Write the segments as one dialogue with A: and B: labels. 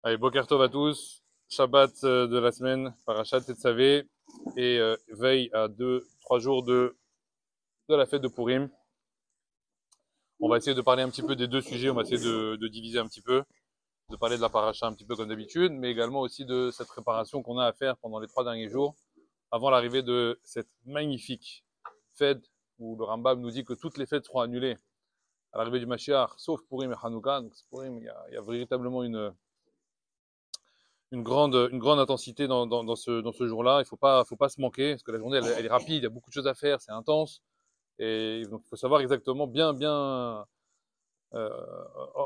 A: Allez, Boker Tov à tous. Shabbat de la semaine, Parashat Tetzavé, et veille à 3 jours de la fête de Purim. On va essayer de parler un petit peu des deux sujets, on va essayer de diviser un petit peu, de parler de la paracha un petit peu comme d'habitude, mais également aussi de cette préparation qu'on a à faire pendant les 3 derniers jours, avant l'arrivée de cette magnifique fête où le Rambam nous dit que toutes les fêtes seront annulées à l'arrivée du Mashiach, sauf Purim et Hanouka. Donc Purim, il y a véritablement une grande intensité dans ce jour-là. Il faut pas se manquer, parce que la journée, elle est rapide, il y a beaucoup de choses à faire, c'est intense. Et donc, il faut savoir exactement bien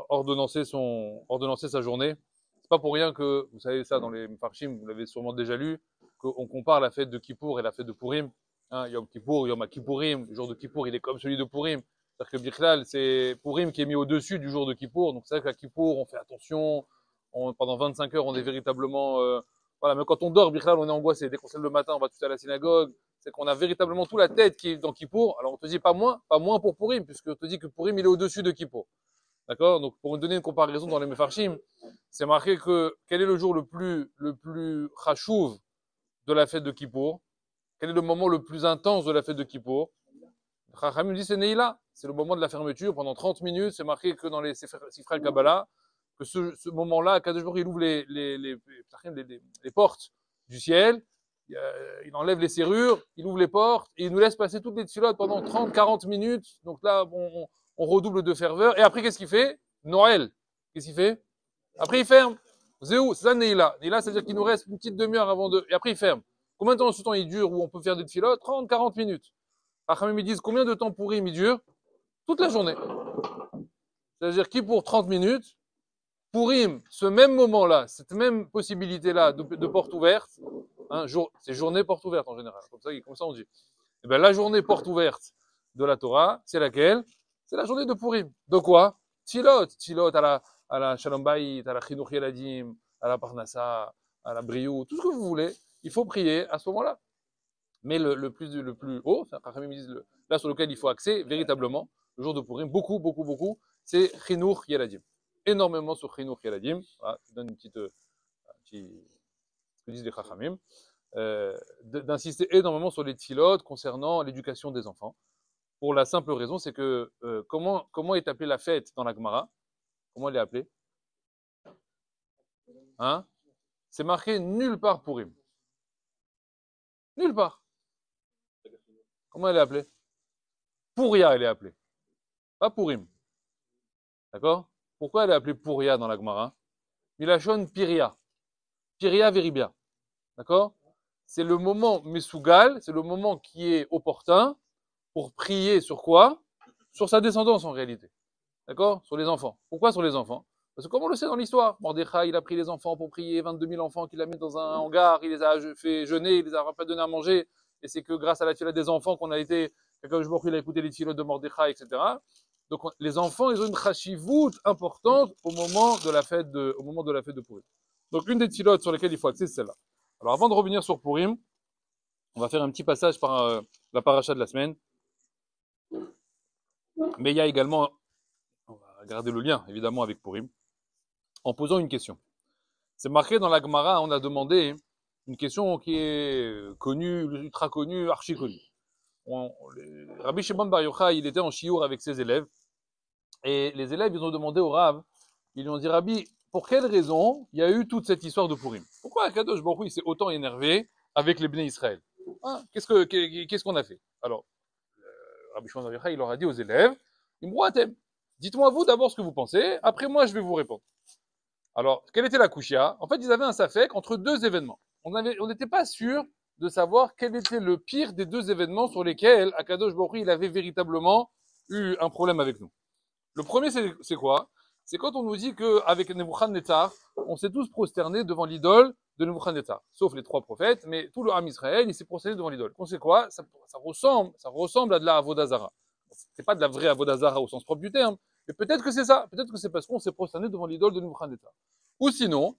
A: ordonnancer sa journée. C'est pas pour rien que, vous savez ça dans les Mefarshim, vous l'avez sûrement déjà lu, qu'on compare la fête de Kippour et la fête de Purim. Hein, Yom Kippour, Yom HaKippourim, le jour de Kippour, il est comme celui de Purim. C'est-à-dire que Bichlal, c'est Purim qui est mis au-dessus du jour de Kippour. Donc c'est vrai qu'à Kippour, on fait attention. Pendant 25 heures, on est véritablement... voilà, même quand on dort, Bichlal, on est angoissé. Dès qu'on se lève le matin, on va tout à la synagogue. C'est qu'on a véritablement toute la tête qui est dans Kippour. Alors on te dit pas moins pour Purim, puisque on te dit que Purim, il est au-dessus de Kippour. D'accord? Donc pour vous donner une comparaison dans les Mefarshim, c'est marqué que quel est le jour le plus chachouv de la fête de Kippour? Quel est le moment le plus intense de la fête de Kippour? Chachamim dit c'est Neila, c'est le moment de la fermeture pendant 30 minutes. C'est marqué que dans les Sifra Kabbalah, que ce moment-là, Kadosh Baruch Hu, il ouvre les portes du ciel, il enlève les serrures, il ouvre les portes et il nous laisse passer toutes les tfilotes pendant 30-40 minutes. Donc là, on redouble de ferveur. Et après, qu'est-ce qu'il fait? Noël. Qu'est-ce qu'il fait? Après, il ferme. Zéou, c'est ça Neila. Neila, c'est-à-dire qu'il nous reste une petite demi-heure avant de... Et après, il ferme. Combien de temps ce temps il dure où on peut faire des tfilotes? 30-40 minutes. Rachamim, ils disent combien de temps Purim il dure? Toute la journée. C'est-à-dire qui pour 30 minutes, Purim, ce même moment-là, cette même possibilité-là de porte ouverte, hein, c'est journée porte ouverte en général, comme ça on dit. Et bien la journée porte ouverte de la Torah, c'est laquelle? C'est la journée de Purim. De quoi? Tfilot à la Shalom Bayit, à la Chinuch Yeladim, à la Parnassa, à la Briou, tout ce que vous voulez, il faut prier à ce moment-là. Mais le plus haut, là sur lequel il faut axer véritablement, le jour de Purim, beaucoup, c'est Chinuch Yeladim. Énormément sur Chinuch Yeladim. Voilà, je donne ce que disent les Chachamim. D'insister énormément sur les tfilotes concernant l'éducation des enfants. Pour la simple raison, c'est que comment est appelée la fête dans la Gemara? Comment elle est appelée? Hein? C'est marqué nulle part Purim. Nulle part. Comment elle est appelée? Pouria, elle est appelée. Pas Purim. D'accord? Pourquoi elle est appelée Pouria dans la Gemara? Milachon Piria. Piria Veribia. D'accord? C'est le moment Mesougal, c'est le moment qui est opportun pour prier sur quoi? Sur sa descendance en réalité. D'accord? Sur les enfants. Pourquoi sur les enfants? Parce que comme on le sait dans l'histoire, Mordechai, il a pris les enfants pour prier, 22 000 enfants qu'il a mis dans un hangar, il les a fait jeûner, il les a pas donné à manger, et c'est que grâce à la tfila des enfants qu'on a été, quand je il a écouté les tfilotes de Mordechai, etc. Donc les enfants, ils ont une chashivout importante au moment de la fête de Purim. Donc une des tfilotes sur lesquelles il faut axer, c'est celle-là. Alors avant de revenir sur Purim, on va faire un petit passage par la paracha de la semaine. Mais il y a également, on va garder le lien évidemment avec Purim, en posant une question. C'est marqué dans la Gemara, on a demandé une question qui est connue, ultra connue, archi connue. Rabbi Shimon Bar Yochai, il était en chiour avec ses élèves, et les élèves, ils ont demandé au Rav, ils lui ont dit, Rabbi, pour quelle raison il y a eu toute cette histoire de Purim? Pourquoi Akadosh Baruch Hu, il s'est autant énervé avec les Bnei Israël? Hein, qu'est-ce qu'on a fait? Alors, Rabbi Shimon Bar Yochai, il leur a dit aux élèves, dites-moi vous d'abord ce que vous pensez, après moi je vais vous répondre. Alors, quelle était la kushia? En fait, ils avaient un safek entre deux événements. On n'était pas sûr de savoir quel était le pire des deux événements sur lesquels Akadosh Baruch Hu, il avait véritablement eu un problème avec nous. Le premier, c'est quoi? C'est quand on nous dit qu'avec Nebuchadnezzar, on s'est tous prosternés devant l'idole de Nebuchadnezzar, sauf les 3 prophètes, mais tout le Ham Israël, il s'est prosterné devant l'idole. On sait quoi? Ça ressemble à de la Avodazara. C'est pas de la vraie Avodazara au sens propre du terme, mais peut-être que c'est ça. Peut-être que c'est parce qu'on s'est prosterné devant l'idole de Nebuchadnezzar. Ou sinon,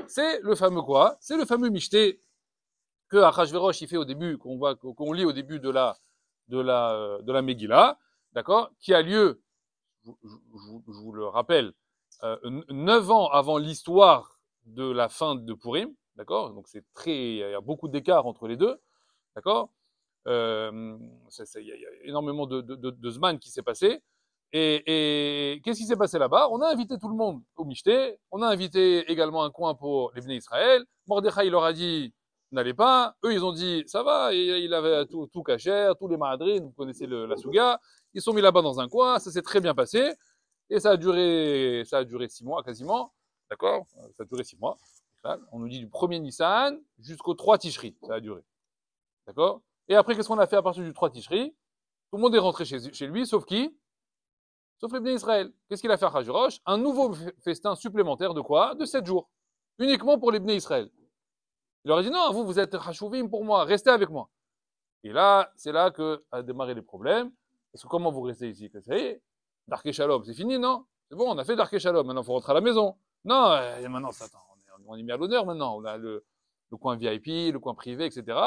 A: c'est le fameux quoi? C'est le fameux michté que Achashverosh il fait au début, qu'on lit au début de la Megillah, d'accord? Qui a lieu, je vous le rappelle, 9 ans avant l'histoire de la fin de Purim, d'accord? Donc c'est il y a beaucoup d'écart entre les deux, d'accord? Il y a énormément de Zman qui s'est passé. Et qu'est-ce qui s'est passé là-bas? On a invité tout le monde au Michté, on a invité également un coin pour les Bnei Israël. Mordechai, il leur a dit, n'allez pas. Eux, ils ont dit, ça va, il avait tout cachère, tous les mahadrines, vous connaissez la Souga. Ils sont mis là-bas dans un coin, ça s'est très bien passé. Et ça a duré 6 mois quasiment, d'accord? Ça a duré 6 mois. On nous dit du 1er Nissan jusqu'au 3 Tishri, ça a duré, d'accord? Et après, qu'est-ce qu'on a fait à partir du 3 Tishri? Tout le monde est rentré chez lui, sauf qui? Sauf les Bnei Israël. Qu'est-ce qu'il a fait à Achashverosh? Un nouveau festin supplémentaire de quoi? De 7 jours. Uniquement pour les Bnei Israël. Il leur a dit, non, vous êtes Hashuvim pour moi, restez avec moi. Et là, c'est là que a démarré les problèmes. Parce que comment vous restez ici? Ça y est, Dark et Shalom, c'est fini, non? C'est bon, on a fait Dark et Shalom, maintenant il faut rentrer à la maison. Non, maintenant, attends, on est mis à l'honneur maintenant. On a le coin VIP, le coin privé, etc.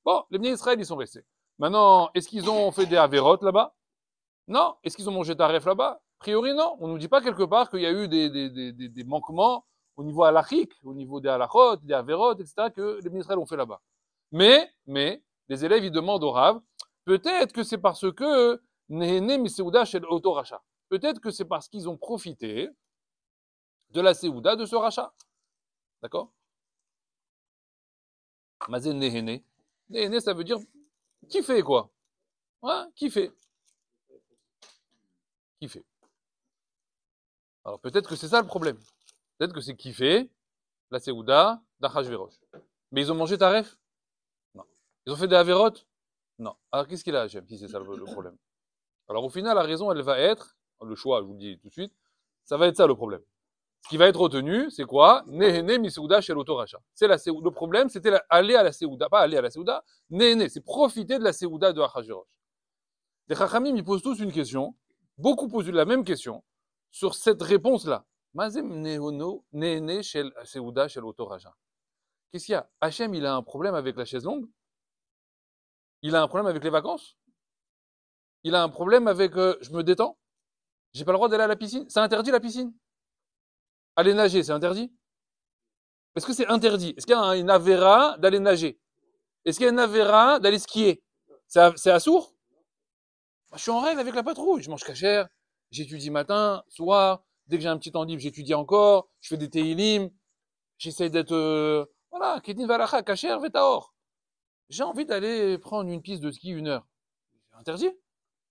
A: Bon, les Bnei Israël, ils sont restés. Maintenant, est-ce qu'ils ont fait des Averot là-bas? Non. Est-ce qu'ils ont mangé taref là-bas? A priori, non. On ne nous dit pas quelque part qu'il y a eu des manquements au niveau halachique, au niveau des halachot, des averot, etc., que les Israël ont fait là-bas. Mais, les élèves, ils demandent au Rav, peut-être que c'est parce que Nehene Miseuda shel Oto Racha. Peut-être que c'est parce qu'ils ont profité de la Seouda de ce rachat. D'accord? Mazen Nehene. Nehene, ça veut dire kiffer, quoi. Hein? Kiffer. Kiffer. Alors peut-être que c'est ça le problème. Peut-être que c'est kiffer la Seouda d'Achashverosh. Mais ils ont mangé taref? Non. Ils ont fait des averot? Non. Alors qu'est-ce qu'il a, Hachem, si c'est ça le problème? Alors au final, la raison, elle va être, le choix, je vous le dis tout de suite, ça va être ça le problème. Ce qui va être retenu, c'est quoi? Nehene misouda shel Oto Racha. C'est la Seouda. Le problème, c'était aller à la Seouda, pas aller à la Seouda. Nehene, c'est profiter de la Seouda de Achashverosh. Les Chachamim, ils posent tous une question. Beaucoup posent la même question sur cette réponse-là. Mazem nehono nehene shel Seouda shel Oto Racha. Qu'est-ce qu'il y a? Hachem, il a un problème avec la chaise longue? Il a un problème avec les vacances? Il a un problème avec je me détends? J'ai pas le droit d'aller à la piscine? C'est interdit la piscine? Aller nager, c'est interdit? Est-ce que c'est interdit? Est-ce qu'il y a une avéra d'aller nager? Est-ce qu'il y a une avéra d'aller skier? C'est assourd? Je suis en règle avec la patrouille. Je mange cachère, j'étudie matin, soir. Dès que j'ai un petit temps libre, j'étudie encore. Je fais des teilim. J'essaie d'être voilà, ketin valacha, cachère, vetaor. J'ai envie d'aller prendre une piste de ski 1 heure. C'est interdit?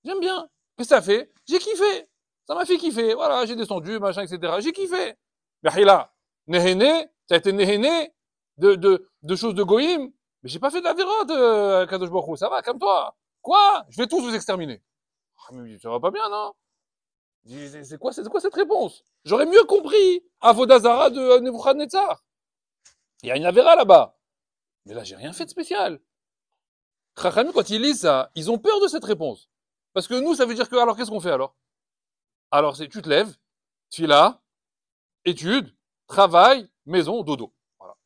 A: J'aime bien. Qu'est-ce que ça fait? J'ai kiffé. Ça m'a fait kiffer. Voilà, j'ai descendu, machin, etc. J'ai kiffé. Mais là, nehene, ça a été nehene de choses de goïm. Mais j'ai pas fait de la vérote, Kadosh Baruch Hu. Ça va, calme-toi. Quoi? Je vais tous vous exterminer. Ah, mais ça va pas bien, non? C'est quoi cette réponse? J'aurais mieux compris Avodazara de Nebuchadnezzar. Il y a une avéra là-bas. Mais là, j'ai rien fait de spécial. Chachamim, quand ils lisent ça, ils ont peur de cette réponse. Parce que nous, ça veut dire que, alors, qu'est-ce qu'on fait alors? Alors, tu te lèves, tfila, étude, travail, maison, dodo. Voilà.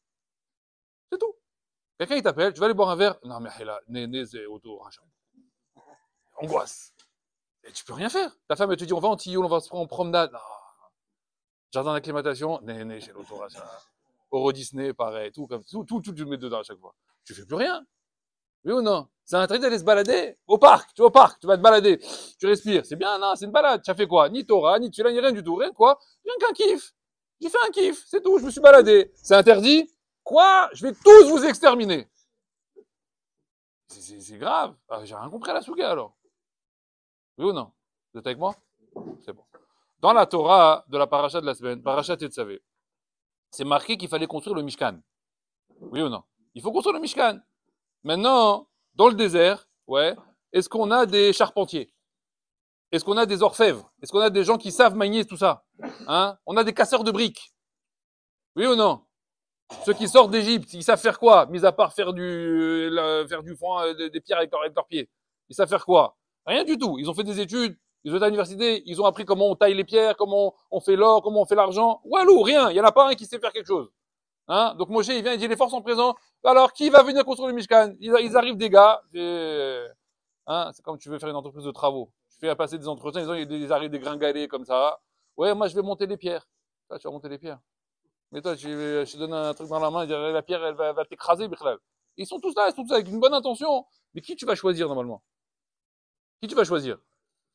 A: C'est tout. Quelqu'un, il t'appelle, tu vas aller boire un verre. Non, mais là, néné, c'est auto, rachat. Angoisse. Et tu peux rien faire. Ta femme, elle te dit, on va en tilleul, on va se prendre en promenade. Non. Jardin d'acclimatation, néné, chez l'auto, rachat. Euro Disney, pareil, tout, tu mets dedans à chaque fois. Tu fais plus rien. Oui ou non? C'est interdit d'aller se balader au parc. Tu vas au parc, tu vas te balader. Tu respires. C'est bien, non, c'est une balade. Tu as fait quoi? Ni Torah, ni Tchila, ni rien du tout. Rien de quoi? Rien qu'un kiff. J'ai fait un kiff. C'est tout. Je me suis baladé. C'est interdit? Quoi? Je vais tous vous exterminer. C'est grave. Ah, j'ai rien compris à la souga alors. Oui ou non? Vous êtes avec moi? C'est bon. Dans la Torah de la paracha de la semaine, paracha Tetzavé, c'est marqué qu'il fallait construire le Mishkan. Oui ou non? Il faut construire le Mishkan. Maintenant, dans le désert, ouais, est-ce qu'on a des charpentiers? Est-ce qu'on a des orfèvres? Est-ce qu'on a des gens qui savent manier tout ça? Hein? On a des casseurs de briques. Oui ou non? Ceux qui sortent d'Égypte, ils savent faire quoi? Mis à part faire du foin, des pierres avec leurs pieds. Ils savent faire quoi? Rien du tout. Ils ont fait des études, ils ont été à l'université, ils ont appris comment on taille les pierres, comment on fait l'or, comment on fait l'argent. Walou, rien. Il y en a pas un qui sait faire quelque chose. Hein? Donc Moshe, il vient, il dit les forces sont présentes. Alors, qui va venir construire le Mishkan? Ils arrivent des gars. Hein? C'est comme tu veux faire une entreprise de travaux. Tu fais passer des entretiens, ils arrivent des gringalés comme ça. Ouais, moi je vais monter les pierres. Là, tu vas monter les pierres. Mais toi, je te donne un truc dans la main, la pierre, elle va t'écraser, Bichlal. Ils sont tous là avec une bonne intention. Mais qui tu vas choisir normalement? Qui tu vas choisir?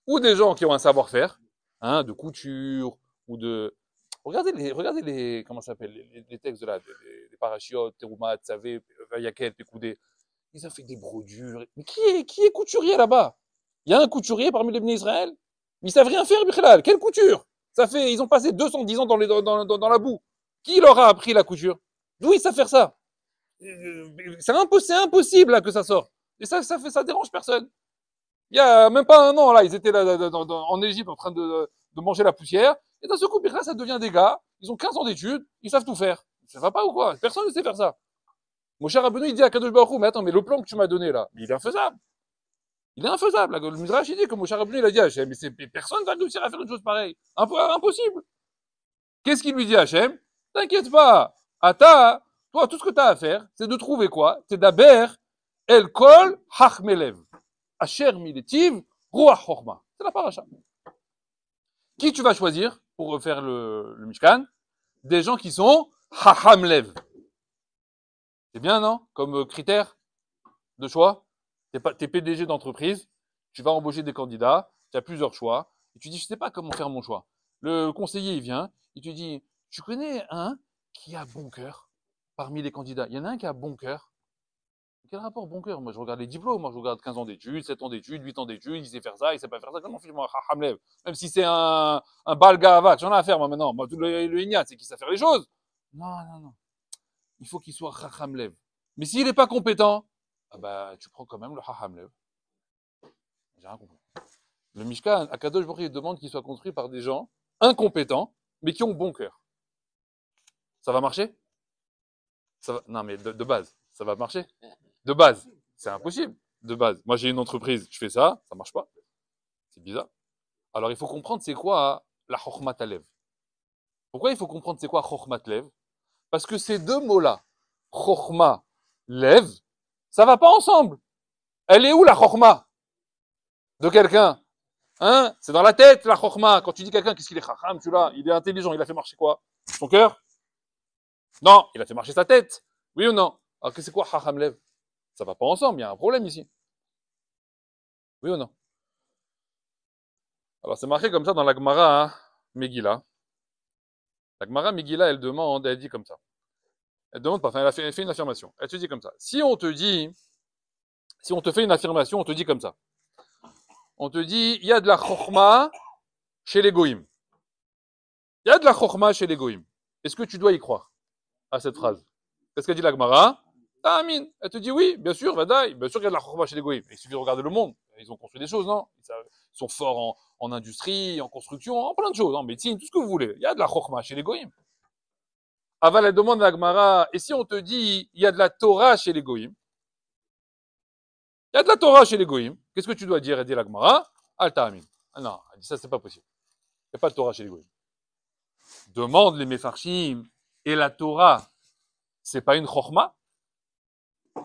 A: Ou des gens qui ont un savoir-faire, hein, de couture, ou de... regardez les comment ça s'appelle, les textes de là, des parachiotes, Teroumat, Tsavé, Vayakel, Pekoudé. Ils ont fait des brodures. Mais qui est couturier là-bas? Il y a un couturier parmi les Bnei Israël? Mais ils savent rien faire, Bichlal. Quelle couture? Ils ont passé 210 ans dans la boue. Qui leur a appris la couture? D'où ils savent faire ça? C'est impossible là, que ça sorte. Et ça dérange personne. Il y a même pas un an, là, ils étaient là, en Égypte en train de manger la poussière. Et d'un seul coup, là, ça devient des gars. Ils ont 15 ans d'études. Ils savent tout faire. Ça va pas ou quoi? Personne ne sait faire ça. Mon cher Rabbeinu, il dit à Kadosh Baruch Hu, mais attends, mais le plan que tu m'as donné là, il est infaisable. Il est infaisable. Le Midrash, il dit que mon cher Rabbeinu, il a dit à Hachem, mais personne ne va réussir à faire une chose pareille. Impossible. Qu'est-ce qu'il lui dit à Hachem? T'inquiète pas. Ata, toi, tout ce que tu as à faire, c'est de trouver quoi? C'est d'Aber, El Kol, Hachmelev. Asher Miletiv, Ruach Chorma. C'est la paracha. Qui tu vas choisir pour faire le Mishkan? Des gens qui sont Hachamlev. C'est bien, non? Comme critère de choix. T'es PDG d'entreprise, tu vas embaucher des candidats, tu as plusieurs choix, et tu dis, je sais pas comment faire mon choix. Le conseiller, il vient, il te dit, tu connais un qui a bon cœur parmi les candidats? Il y en a un qui a bon cœur. Quel rapport bon cœur? Moi, je regarde les diplômes. Moi, je regarde 15 ans d'études, 7 ans d'études, 8 ans d'études. Il sait faire ça, il sait pas faire ça. Comment fais-moi Hamlev? Même si c'est un Balgava, j'en ai à faire, moi, maintenant. Moi, tout le Ignat, c'est qu'il sait faire les choses. Non. Il faut qu'il soit Hamlev. Mais s'il n'est pas compétent, ah bah, tu prends quand même le Hamlev. J'ai rien compris. Le Mishkan, Akadosh Baruch Hu demande qu'il soit construit par des gens incompétents, mais qui ont bon cœur. Ça va marcher? Non, mais de base, ça va marcher? De base, c'est impossible. De base, moi j'ai une entreprise, je fais ça, ça marche pas. C'est bizarre. Alors il faut comprendre c'est quoi la Chokhmat Alev. Pourquoi il faut comprendre c'est quoi Chokhmat Lev? Parce que ces deux mots-là, Chokhma, Lev, ça va pas ensemble. Elle est où la Chokhma de quelqu'un? Hein? C'est dans la tête la Chokhma. Quand tu dis quelqu'un, qu'est-ce qu'il est chacham, tu l'as, il est intelligent, il a fait marcher quoi? Son cœur? Non, il a fait marcher sa tête. Oui ou non? Alors que c'est quoi Chacham Lev? Ça va pas ensemble, il y a un problème ici. Oui ou non? Alors c'est marqué comme ça dans la Gemara Megillah. La Gemara Megillah, elle demande, elle dit comme ça. Elle demande pas, enfin elle fait une affirmation. Elle te dit comme ça. Si on te fait une affirmation, on te dit comme ça. On te dit, il y a de la chokhma chez les goïms. Il y a de la chokhma chez les goïms. Est-ce que tu dois y croire à cette phrase? Qu'est-ce qu'elle dit la Gemara? Amin. Elle te dit oui, bien sûr, vadaï. Bien sûr qu'il y a de la chokhma chez les goïms. Il suffit de regarder le monde. Ils ont construit des choses, non? Ils sont forts en industrie, en construction, en plein de choses, en médecine, tout ce que vous voulez. Il y a de la chokhma chez les goïms. Aval, elle demande à la Gemara, et si on te dit, il y a de la Torah chez les goïms? Il y a de la Torah chez les goïms. Qu'est-ce que tu dois dire? Elle dit la Gemara, Alta Amin. Ah non, elle dit ça, c'est pas possible. Il n'y a pas de Torah chez les goïms. Demande les Mefarshim, et la Torah, c'est pas une chokhma?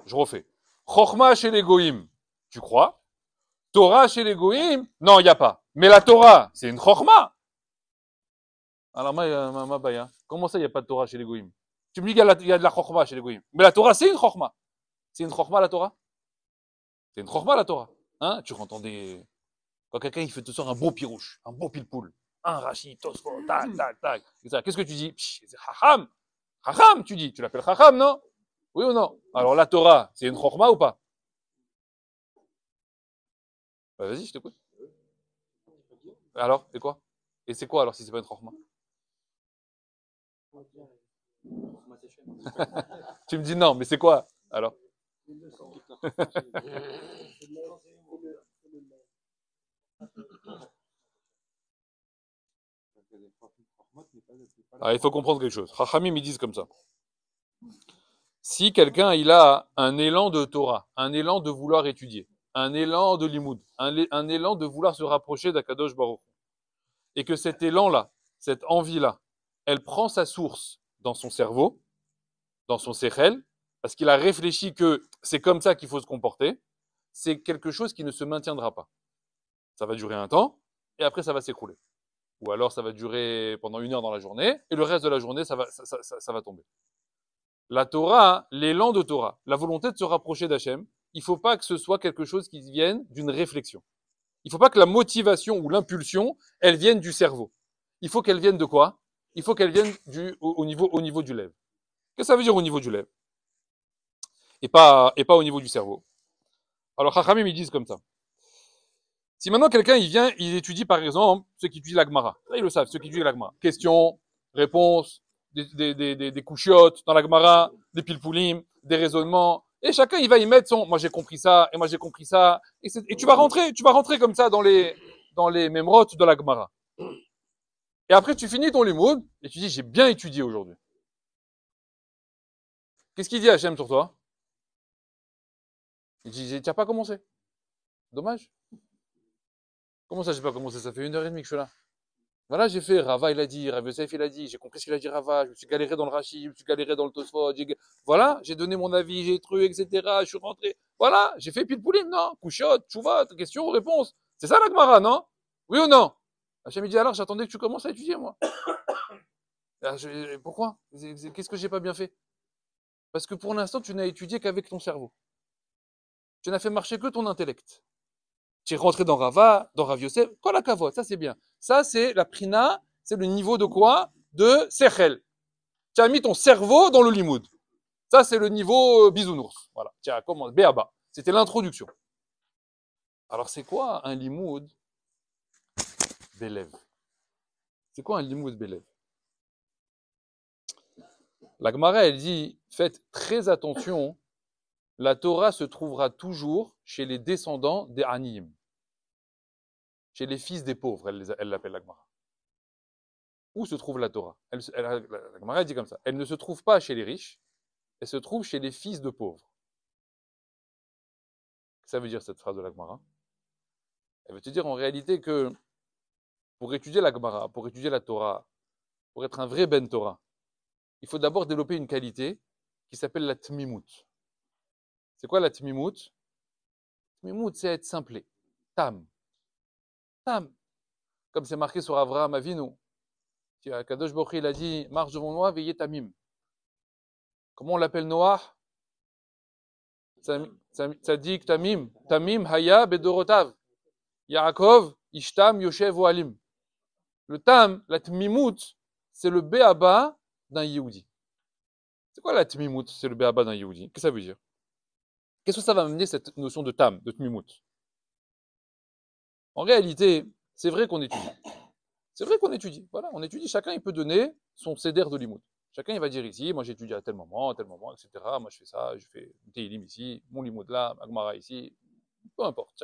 A: Je refais. Chokhma chez les goïms, tu crois? Torah chez les goïms? Non, il n'y a pas. Mais la Torah, c'est une chokhma. Alors, comment ça, il n'y a pas de Torah chez les goïms? Tu me dis qu'il y a de la chokhma chez les goïms. Mais la Torah, c'est une chokhma. C'est une chokhma, la Torah? C'est une chokhma, la Torah. Hein? Tu entends des... Quand quelqu'un, il fait te sortir un beau pirouche, un beau pile-poule, un rachis, tosfo, tac, tac, tac. Qu'est-ce que tu dis? C'est chacham. Chacham, tu dis. Tu l'appelles chacham, non? Oui ou non? Alors, la Torah, c'est une chokhma ou pas? Bah, vas-y, je t'écoute. Alors, c'est quoi? Et c'est quoi alors si c'est pas une chokhma? Tu me dis non, mais c'est quoi alors? Alors, il faut comprendre quelque chose. Chachamim, ils disent comme ça. Si quelqu'un il a un élan de Torah, un élan de vouloir étudier, un élan de limoud, un élan de vouloir se rapprocher d'Akadosh Baruch, et que cet élan-là, cette envie-là, elle prend sa source dans son cerveau, dans son sechel, parce qu'il a réfléchi que c'est comme ça qu'il faut se comporter, c'est quelque chose qui ne se maintiendra pas. Ça va durer un temps, et après ça va s'écrouler. Ou alors ça va durer pendant 1 heure dans la journée, et le reste de la journée, ça va tomber. La Torah, l'élan de Torah, la volonté de se rapprocher d'Hachem, il ne faut pas que ce soit quelque chose qui vienne d'une réflexion. Il ne faut pas que la motivation ou l'impulsion, elle vienne du cerveau. Il faut qu'elle vienne de quoi? Il faut qu'elle vienne au niveau du lèvre. Qu'est-ce que ça veut dire au niveau du lèvre? Et pas au niveau du cerveau. Alors, Chachamim, ils disent comme ça. Si maintenant quelqu'un, il vient, il étudie par exemple ceux qui étudient la Gemara. Ils le savent, ceux qui étudient la Gemara. Questions, réponses, des couchiottes dans la Gemara, des pilpoulim, des raisonnements. Et chacun, il va y mettre son, moi j'ai compris ça, et moi j'ai compris ça. Et tu vas rentrer comme ça dans les mémrotes de la Gemara. Et après, tu finis ton limoud, et tu dis, j'ai bien étudié aujourd'hui. Qu'est-ce qu'il dit Hachem sur toi? Il dit, tu n'as pas commencé. Dommage. Comment ça, j'ai pas commencé? Ça fait 1h30 que je suis là. Voilà, j'ai fait, Rava, il a dit, Rav Yosef, il a dit, j'ai compris ce qu'il a dit Rava, je me suis galéré dans le Rashi, je me suis galéré dans le Tosfot, voilà, j'ai donné mon avis, j'ai truc, etc., je suis rentré. Voilà, j'ai fait pile pouline, non? Couchot, tchouva, question, réponse. C'est ça la Gemara, non? Oui ou non? Hachem dit, alors, j'attendais que tu commences à étudier, moi. Pourquoi? Qu'est-ce que j'ai pas bien fait? Parce que pour l'instant, tu n'as étudié qu'avec ton cerveau. Tu n'as fait marcher que ton intellect. Tu es rentré dans Rava, dans Rav Yosef, quoi la kavod, ça c'est bien. Ça c'est la prina, c'est le niveau de quoi? De sechel. Tu as mis ton cerveau dans le limoud. Ça c'est le niveau bisounours. Voilà, tiens, commence, béaba. C'était l'introduction. Alors c'est quoi un limoud belev? C'est quoi un limoud belev? La Gemara elle dit, faites très attention, la Torah se trouvera toujours chez les descendants des Aniyim. Chez les fils des pauvres, elle l'appelle la Gemara. Où se trouve la Torah? La Gemara dit comme ça. Elle ne se trouve pas chez les riches, elle se trouve chez les fils de pauvres. Ça veut dire cette phrase de la Gemara. Elle veut te dire en réalité que pour étudier la Gemara, pour étudier la Torah, pour être un vrai Ben Torah, il faut d'abord développer une qualité qui s'appelle la Tmimut. C'est quoi la Tmimut? Tmimut, c'est être simplé. Tam. Tam. Comme c'est marqué sur Avraham Avinu. Kadosh Baruch Hu, il a dit, marche devant moi, veillez Tamim. Comment on l'appelle Noah? Tzadik Tamim. Tamim Haya Bedorotav. Yaakov Ishtam Yoshev Oalim. Le Tam, la Tmimut, c'est le Béaba d'un Yehudi. C'est quoi la Tmimut? C'est le Béaba d'un Yehudi. Qu'est-ce que ça veut dire? Qu'est-ce que ça va amener cette notion de Tam, de Tmimut? En réalité, c'est vrai qu'on étudie. C'est vrai qu'on étudie. Voilà, on étudie. Chacun, il peut donner son céder de limoud. Chacun, il va dire ici, moi j'ai étudié à tel moment, etc. Moi je fais ça, je fais une Teilim ici, mon limoud là, ma Gemara ici. Peu importe,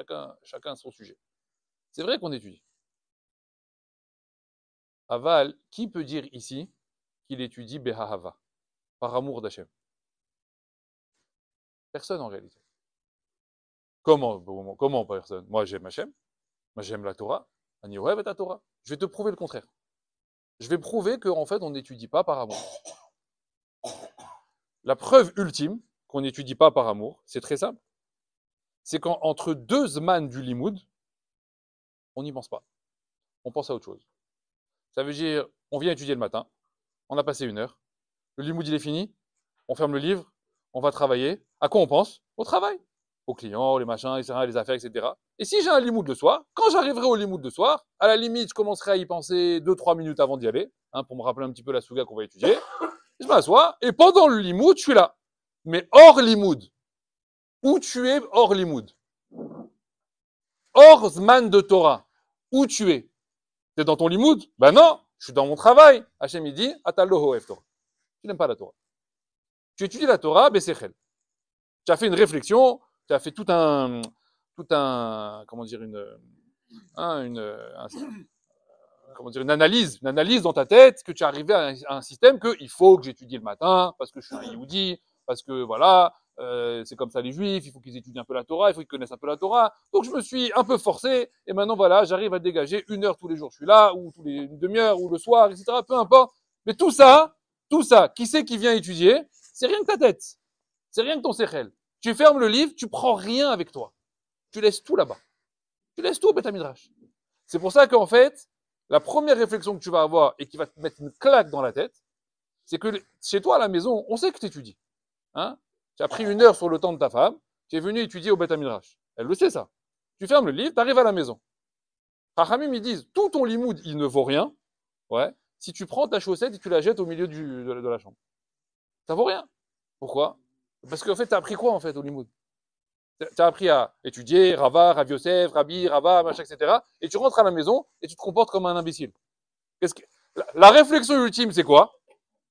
A: chacun son sujet. C'est vrai qu'on étudie. Aval, qui peut dire ici qu'il étudie Behahava, par amour d'Hachem? Personne en réalité. Comment personne? Moi j'aime Hachem, moi j'aime la Torah, Ani Ohev et la Torah. Je vais te prouver le contraire. Je vais prouver qu'en fait, on n'étudie pas par amour. La preuve ultime qu'on n'étudie pas par amour, c'est très simple. C'est qu'entre deux zman du limoud, on n'y pense pas. On pense à autre chose. Ça veut dire, on vient étudier le matin, on a passé 1 heure, le limoud il est fini, on ferme le livre, on va travailler. À quoi on pense? Au travail. Aux clients, les machins, etc., les affaires, etc. Et si j'ai un limoud le soir, quand j'arriverai au limoud le soir, à la limite, je commencerai à y penser 2-3 minutes avant d'y aller, pour me rappeler un petit peu la souga qu'on va étudier. Je m'assois, et pendant le limoud, je suis là. Mais hors limoud, où tu es hors limoud? Hors zman de Torah, où tu es? Tu es dans ton limoud? Ben non, je suis dans mon travail. Hachem il dit, Atallo hoef Torah. Tu n'aimes pas la Torah. Tu étudies la Torah, Besechel. Tu as fait une réflexion, tu as fait comment dire, une analyse dans ta tête, que tu es arrivé à un système qu'il faut que j'étudie le matin, parce que je suis un Yehudi, parce que voilà, c'est comme ça les Juifs, il faut qu'ils étudient un peu la Torah, il faut qu'ils connaissent un peu la Torah. Donc je me suis un peu forcé, et maintenant voilà, j'arrive à dégager 1 heure tous les jours, je suis là, ou tous les une demi-heure, ou le soir, etc. Peu importe. Mais tout ça, qui c'est qui vient étudier? C'est rien que ta tête. C'est rien que ton sechel. Tu fermes le livre, tu prends rien avec toi. Tu laisses tout là-bas. Tu laisses tout au Beth Midrash. C'est pour ça qu'en fait, la première réflexion que tu vas avoir et qui va te mettre une claque dans la tête, c'est que chez toi à la maison, on sait que tu étudies. Hein, tu as pris 1 heure sur le temps de ta femme, tu es venu étudier au Beth Midrash. Elle le sait ça. Tu fermes le livre, tu arrives à la maison. Chachamim, ils disent, tout ton limoud, il ne vaut rien, ouais, si tu prends ta chaussette et tu la jettes au milieu de la chambre. Ça vaut rien. Pourquoi? Parce qu'en fait, tu as appris quoi en fait au limoud? Tu as appris à étudier Rava, Rav Yosef, Rabbi, Rava, machin, etc. Et tu rentres à la maison et tu te comportes comme un imbécile. Qu'est-ce que... la réflexion ultime, c'est quoi?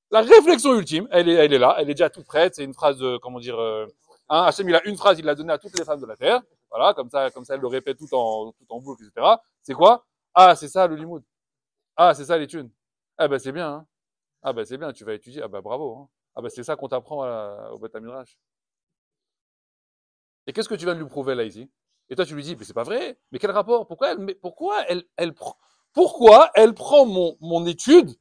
A: La réflexion ultime, elle est là, elle est déjà toute prête. C'est une phrase, comment dire, Hachem, il a une phrase, il l'a donnée à toutes les femmes de la terre. Voilà, comme ça, elle le répète tout en boucle, etc. C'est quoi? Ah, c'est ça le limoud. Ah, c'est ça les thunes. Ah ben c'est bien. Hein. Ah ben c'est bien, tu vas étudier. Ah ben bravo. Hein. Ah ben c'est ça qu'on t'apprend au Beth Midrash. Et qu'est-ce que tu viens de lui prouver là ici? Et toi tu lui dis, mais c'est pas vrai. Mais quel rapport? Pourquoi elle prend mon étude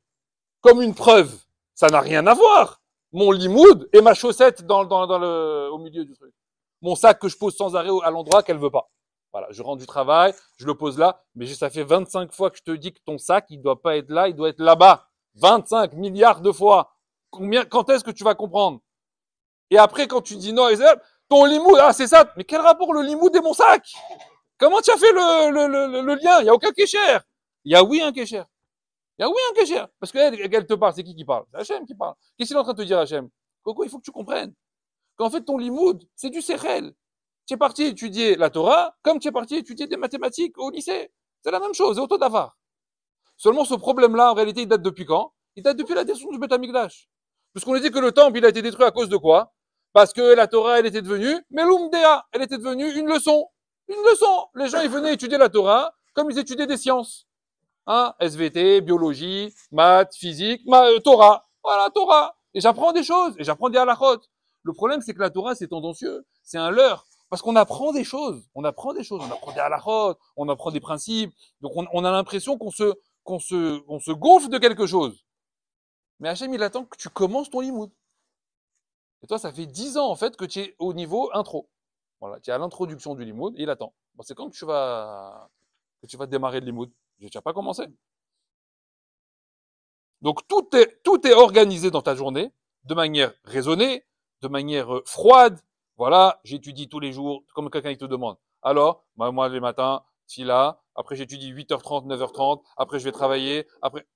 A: comme une preuve? Ça n'a rien à voir. Mon limoud et ma chaussette au milieu du truc. Mon sac que je pose sans arrêt à l'endroit qu'elle veut pas. Voilà, je rentre du travail, je le pose là, mais ça fait 25 fois que je te dis que ton sac, il doit pas être là, il doit être là-bas. 25 milliards de fois. Quand est-ce que tu vas comprendre? Et après, quand tu dis non, ton limoud, ah, c'est ça. Mais quel rapport le limoud et mon sac? Comment tu as fait le lien? Il y a aucun kécher. Il y a oui un kécher. Il y a oui un kécher. Parce qu'elle te parle, c'est qui parle? C'est Hachem qui parle. Qu'est-ce qu'il est en train de te dire, Hachem? Coco, il faut que tu comprennes qu'en fait, ton limoud, c'est du sérel. Tu es parti étudier la Torah comme tu es parti étudier des mathématiques au lycée. C'est la même chose, c'est auto d'avar. Seulement, ce problème-là, en réalité, il date depuis quand? Il date depuis la destruction du Beth Amikdash. Puisqu'on a dit que le temple, il a été détruit à cause de quoi? Parce que la Torah, elle était devenue Melum Dea. Elle était devenue une leçon. Une leçon. Les gens, ils venaient étudier la Torah comme ils étudiaient des sciences. Hein? SVT, biologie, maths, physique, Torah. Voilà, Torah. Et j'apprends des choses. Et j'apprends des halachot. Le problème, c'est que la Torah, c'est tendancieux. C'est un leurre. Parce qu'on apprend des choses. On apprend des choses. On apprend des halachot. On apprend des principes. Donc, on a l'impression qu'on se gonfle de quelque chose. Mais Hachem, il attend que tu commences ton limoud. Et toi, ça fait 10 ans, en fait, que tu es au niveau intro. Voilà, tu es à l'introduction du limoud, et il attend. Bon, c'est quand que tu vas démarrer le limoud? Tu n'as pas commencé. Donc, tout est organisé dans ta journée, de manière raisonnée, de manière froide. Voilà, j'étudie tous les jours, comme quelqu'un qui te demande. Alors, moi, les matins, là, après j'étudie 8h30, 9h30, après je vais travailler, après...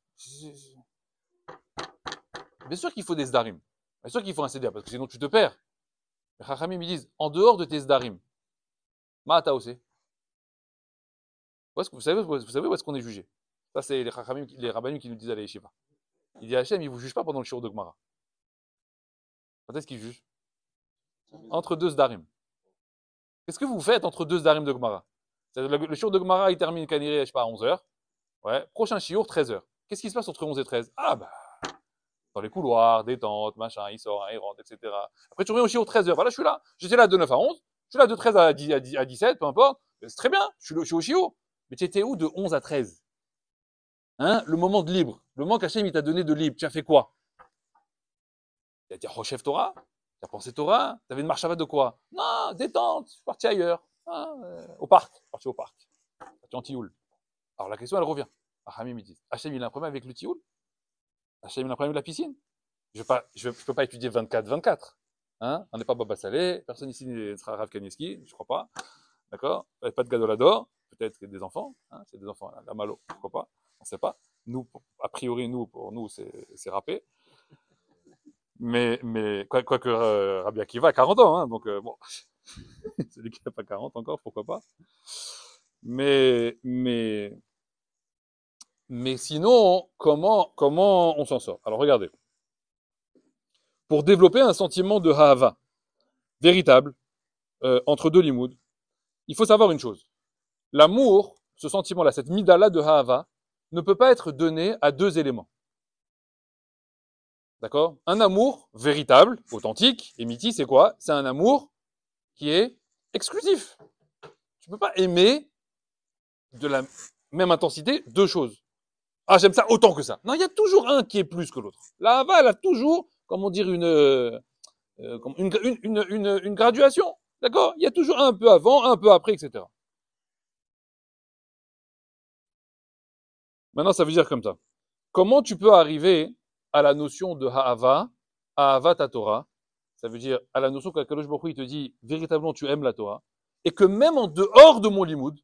A: Bien sûr qu'il faut des sdarim. Bien sûr qu'il faut un CDA, parce que sinon tu te perds. Les Chachamim me disent, en dehors de tes sdarim, Ma'ata aussi. Vous savez où est-ce qu'on est jugé? Ça, c'est les Chachamim, les rabbinim qui nous disent à la yeshiva. Il dit, Hachem, il vous juge pas pendant le shiur de Gemara. Quand est-ce qu'il juge? Entre deux sdarim. Qu'est-ce que vous faites entre deux sdarim de Gemara? Le shiur de Gemara, il termine, je sais pas, à 11h. Ouais. Prochain shiur, 13h. Qu'est-ce qui se passe entre 11 et 13? Ah, bah, dans les couloirs, détente, machin, il sort, il rentre, etc. Après, tu reviens au shiur 13h. Voilà, je suis là. J'étais là de 9 à 11. Je suis là de 13 à 17, peu importe. C'est très bien. Je suis au shiur. Mais tu étais où de 11 à 13? Hein? Le moment de libre. Le moment qu'Hachem, il t'a donné de libre. Tu as fait quoi? Tu as dit Rochef Torah? Tu as pensé Torah? Tu avais une marche de quoi? Non, détente. Je suis parti ailleurs. Hein, au parc. Je suis parti au parc. Je suis parti en tioul. Alors la question, elle revient. Hachem, il dit Hachem, il a un problème avec le tioul? Hachem, il a un problème avec la piscine? Je peux pas étudier 24-24. Hein? On n'est pas Baba Salé. Personne ici ne sera Rav Kanieski. Je crois pas. D'accord? Pas de Gadolador. Peut-être des enfants. Hein? C'est des enfants. La Malo. Pourquoi pas? On ne sait pas. Nous, a priori, pour nous, c'est râpé. Mais quoique Rabbi Akiva a 40 ans. Hein? Donc, bon. Celui qui n'a pas 40 encore, pourquoi pas? Mais sinon, comment on s'en sort? Alors, regardez. Pour développer un sentiment de Ha'ava véritable entre deux limoud, il faut savoir une chose. L'amour, ce sentiment-là, cette midala de Ha'ava, ne peut pas être donné à deux éléments. D'accord? Un amour véritable, authentique, émiti, c'est quoi? C'est un amour qui est exclusif. Tu ne peux pas aimer de la même intensité deux choses. Ah, j'aime ça autant que ça. Non, il y a toujours un qui est plus que l'autre. La Ha'ava, elle a toujours, comment dire, une graduation. D'accord? Il y a toujours un peu avant, un peu après, etc. Maintenant, ça veut dire comme ça. Comment tu peux arriver à la notion de Ha'ava, Ha'avat Torah? Ça veut dire à la notion qu'Akadosh Baruch Hu, il te dit véritablement tu aimes la Torah, et que même en dehors de mon limoud,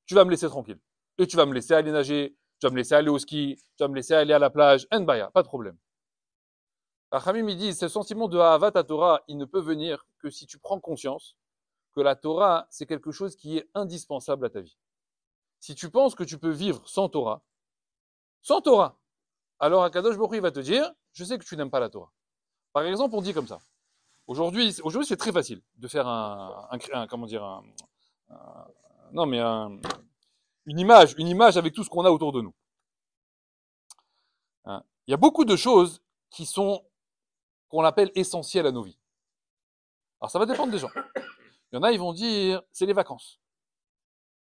A: tu vas me laisser tranquille. Et tu vas me laisser aller nager, tu vas me laisser aller au ski, tu vas me laisser aller à la plage, Nbaya, pas de problème. Rachamim, il dit, ce sentiment de Ha'avat Torah, il ne peut venir que si tu prends conscience que la Torah, c'est quelque chose qui est indispensable à ta vie. Si tu penses que tu peux vivre sans Torah, alors Akadosh Baruch Hu, il va te dire, je sais que tu n'aimes pas la Torah. Par exemple, on dit comme ça. Aujourd'hui, c'est très facile de faire une image avec tout ce qu'on a autour de nous. Hein. Il y a beaucoup de choses qu'on appelle essentielles à nos vies. Alors, ça va dépendre des gens. Il y en a, ils vont dire, c'est les vacances.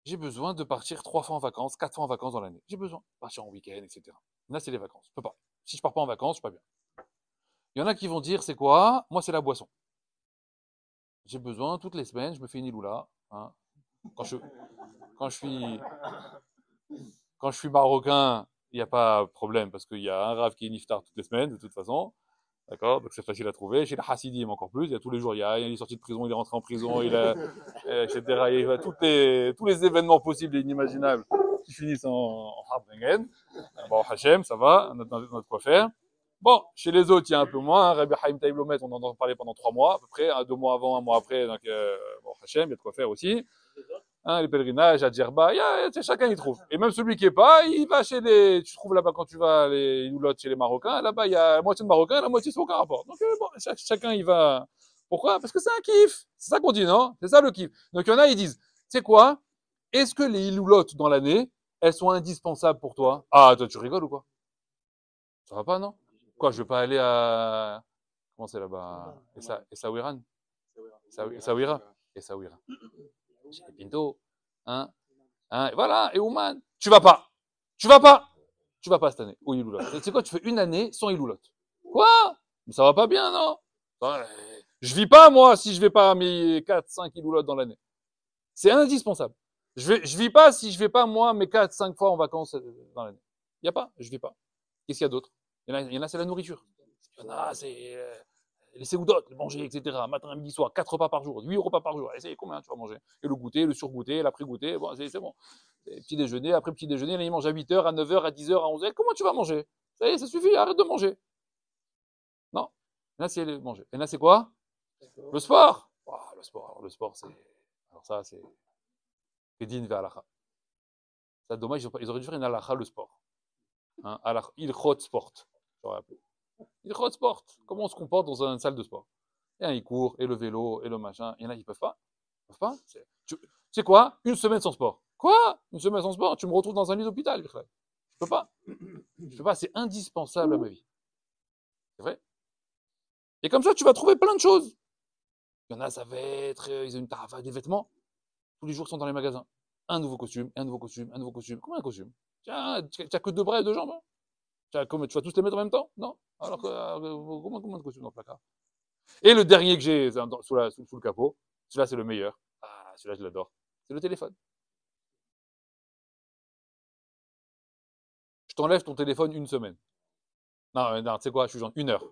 A: J'ai besoin de partir 3 fois en vacances, 4 fois en vacances dans l'année. J'ai besoin de partir en week-end, etc. Là, c'est les vacances. Je peux pas. Si je pars pas en vacances, je suis pas bien. Il y en a qui vont dire, c'est quoi? Moi, c'est la boisson. J'ai besoin, toutes les semaines, je me fais une iloula. Hein. Quand je suis marocain, il n'y a pas de problème parce qu'il y a un rave qui est niftar toutes les semaines, de toute façon. D'accord? Donc c'est facile à trouver. Chez les Hasidim encore plus. Il y a tous les jours, il est sorti de prison, il est rentré en prison, etc. Il y a tous les événements possibles et inimaginables qui finissent en Harbringen. Bon, Hachem, ça va, on a de quoi faire. Bon, chez les autres, il y a un peu moins. Rabbi Haïm Taïblomet, on en entend parler pendant 3 mois, à peu près, 2 mois avant, 1 mois après. Donc, bon, Hachem, il y a de quoi faire aussi. Hein, les pèlerinages à Djerba, chacun y trouve. Et même celui qui est pas, il va tu trouves là-bas quand tu vas les Youlottes chez les Marocains, là-bas il y a la moitié de Marocains, la moitié c'est aucun rapport. Donc bon, chacun il va. Pourquoi? Parce que c'est un kiff. C'est ça qu'on dit, non? C'est ça le kiff. Donc il y en a, ils disent, tu sais quoi? Est-ce que les Youlottes dans l'année, elles sont indispensables pour toi? Ah, toi tu rigoles ou quoi? Ça va pas, non? Quoi, je vais pas aller à. Comment c'est là-bas? Essaouiran? Essaouira? Essaouira. Chez les Pinto. Hein? Voilà, et Ouman. Tu vas pas cette année au Iloulot. Tu sais quoi, tu fais une année sans Iloulot. Quoi? Mais ça va pas bien, non? Je vis pas, moi, si je vais pas à mes 4-5 Iloulot dans l'année. C'est indispensable. Je vis pas si je vais pas, moi, mes 4-5 fois en vacances dans l'année. Il y a pas, je vis pas. Qu'est-ce qu'il y a d'autre? Il y en a, c'est la nourriture. Il y en a, c'est les séoudotes, le manger, etc. Matin, midi, soir, 4 repas par jour, 8 repas par jour. Essayez combien tu vas manger? Et le goûter, le surgoûter, l'après-goûter, bon, c'est bon. Petit déjeuner, après petit déjeuner, là, il mange à 8h, à 9h, à 10h, à 11h. Comment tu vas manger? Ça y est, ça suffit, arrête de manger. Non. Et là, c'est manger. Et là, c'est quoi? Le sport. Oh, le sport, c'est. Alors, ça, c'est. Kedin ve halakha. Ça, dommage, ils auraient dû faire une halakha, le sport. Hein, ilchot sport. J'aurais appelé. Ilchot sport. Comment on se comporte dans une salle de sport? Et il court, et le vélo, et le machin. Il y en a qui peuvent pas. Ils peuvent pas. Tu sais quoi? Une semaine sans sport. Quoi? Une semaine sans sport? Tu me retrouves dans un lit d'hôpital, je peux pas. Je peux pas. C'est indispensable à ma vie. C'est vrai. Et comme ça, tu vas trouver plein de choses. Il y en a, ça va être, ils ont une tarafa, des vêtements. Tous les jours, ils sont dans les magasins. Un nouveau costume, un nouveau costume, un nouveau costume. Combien de costumes? Tiens, tu n'as que 2 bras et 2 jambes. Hein. Tu vas tous les mettre en même temps? Non? Alors que, combien de costumes dans le placard? Et le dernier que j'ai sous le capot, celui-là, c'est le meilleur. Ah, celui-là, je l'adore. C'est le téléphone. Je t'enlève ton téléphone une semaine. Non, tu sais quoi, je suis genre 1 heure.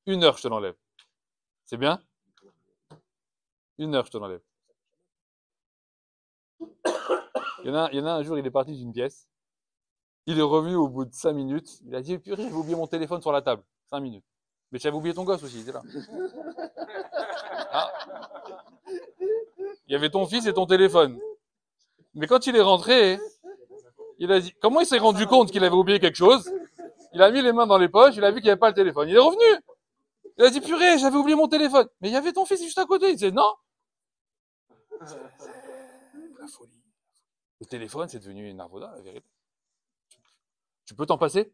A: 1 heure, je te l'enlève. C'est bien? 1 heure, je te l'enlève. Il y en a un jour, il est parti d'une pièce. Il est revenu au bout de 5 minutes. Il a dit, purée, j'ai oublié mon téléphone sur la table. 5 minutes. Mais tu avais oublié ton gosse aussi, c'est là. Ah. Il y avait ton fils et ton téléphone. Mais quand il est rentré, il a dit, comment il s'est rendu compte qu'il avait oublié quelque chose? Il a mis les mains dans les poches, il a vu qu'il n'y avait pas le téléphone. Il est revenu. Il a dit, purée, j'avais oublié mon téléphone. Mais il y avait ton fils juste à côté. Il disait, non. La folie. Le téléphone, c'est devenu une arvoda, la vérité. Tu peux t'en passer?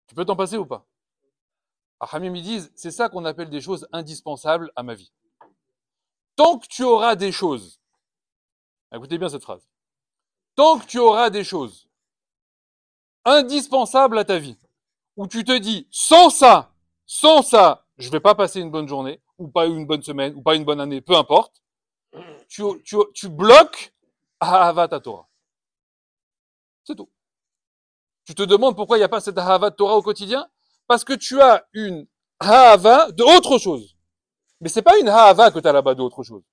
A: Tu peux t'en passer ou pas? Hamim, ils disent, c'est ça qu'on appelle des choses indispensables à ma vie. Tant que tu auras des choses, écoutez bien cette phrase, tant que tu auras des choses indispensables à ta vie, où tu te dis, sans ça, je vais pas passer une bonne journée, ou pas une bonne semaine, ou pas une bonne année, peu importe, tu bloques Ahavat Torah. C'est tout. Tu te demandes pourquoi il n'y a pas cette ahava de Torah au quotidien? Parce que tu as une ahava de autre chose. Mais c'est pas une ahava que tu as là-bas d'autre chose.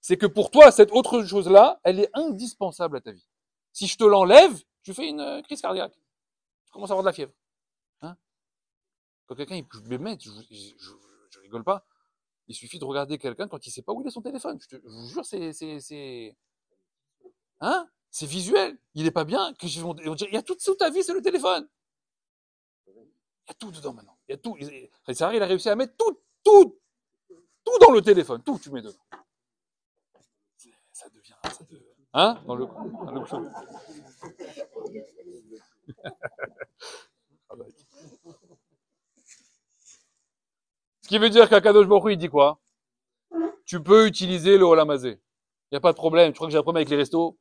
A: C'est que pour toi, cette autre chose-là, elle est indispensable à ta vie. Si je te l'enlève, tu fais une crise cardiaque. Tu commences à avoir de la fièvre. Hein? Quand quelqu'un il peut mettre, je rigole pas. Il suffit de regarder quelqu'un quand il sait pas où il est son téléphone. Je vous jure, hein? C'est visuel. Il est pas bien. Il y a tout sous ta vie, c'est le téléphone. Il y a tout dedans maintenant. Il y a tout. Sarah, il a réussi à mettre tout dans le téléphone. Tout, tu mets dedans. Ça devient. Hein? Dans le coup. Ce qui veut dire qu'Akadosh Baruch Hu, il dit quoi? Tu peux utiliser le Olamazé. Il n'y a pas de problème. Tu crois que j'ai un problème avec les restos?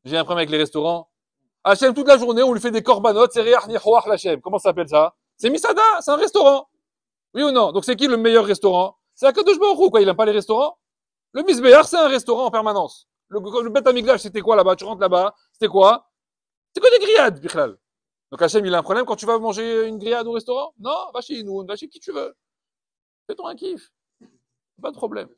A: J'ai un problème avec les restaurants? Hachem, toute la journée, on lui fait des korbanot, c'est Réach Nichoach Lachem. Comment ça s'appelle ça? C'est Misada, c'est un restaurant. Oui ou non? Donc c'est qui le meilleur restaurant? C'est Akadosh Baruch Hu, quoi. Il aime pas les restaurants? Le Misbéar, c'est un restaurant en permanence. Le Beth Amikdash, c'était quoi là-bas? Tu rentres là-bas, c'était quoi? C'est que des grillades, Bichlal. Donc Hachem, il a un problème quand tu vas manger une grillade au restaurant? Non, va chez Inoun, va chez qui tu veux. Fais-toi un kiff. Pas de problème.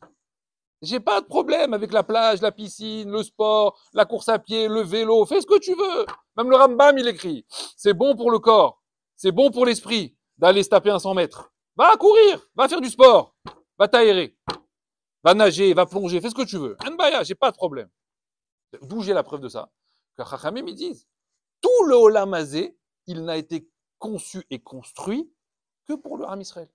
A: J'ai pas de problème avec la plage, la piscine, le sport, la course à pied, le vélo. Fais ce que tu veux. Même le Rambam, il écrit. C'est bon pour le corps. C'est bon pour l'esprit d'aller se taper un 100 mètres. Va courir. Va faire du sport. Va t'aérer. Va nager. Va plonger. Fais ce que tu veux. Nbaya, j'ai pas de problème. D'où j'ai la preuve de ça? Que Chachamim, ils disent, tout le Olam Hazé, il n'a été conçu et construit que pour le Ham Israël.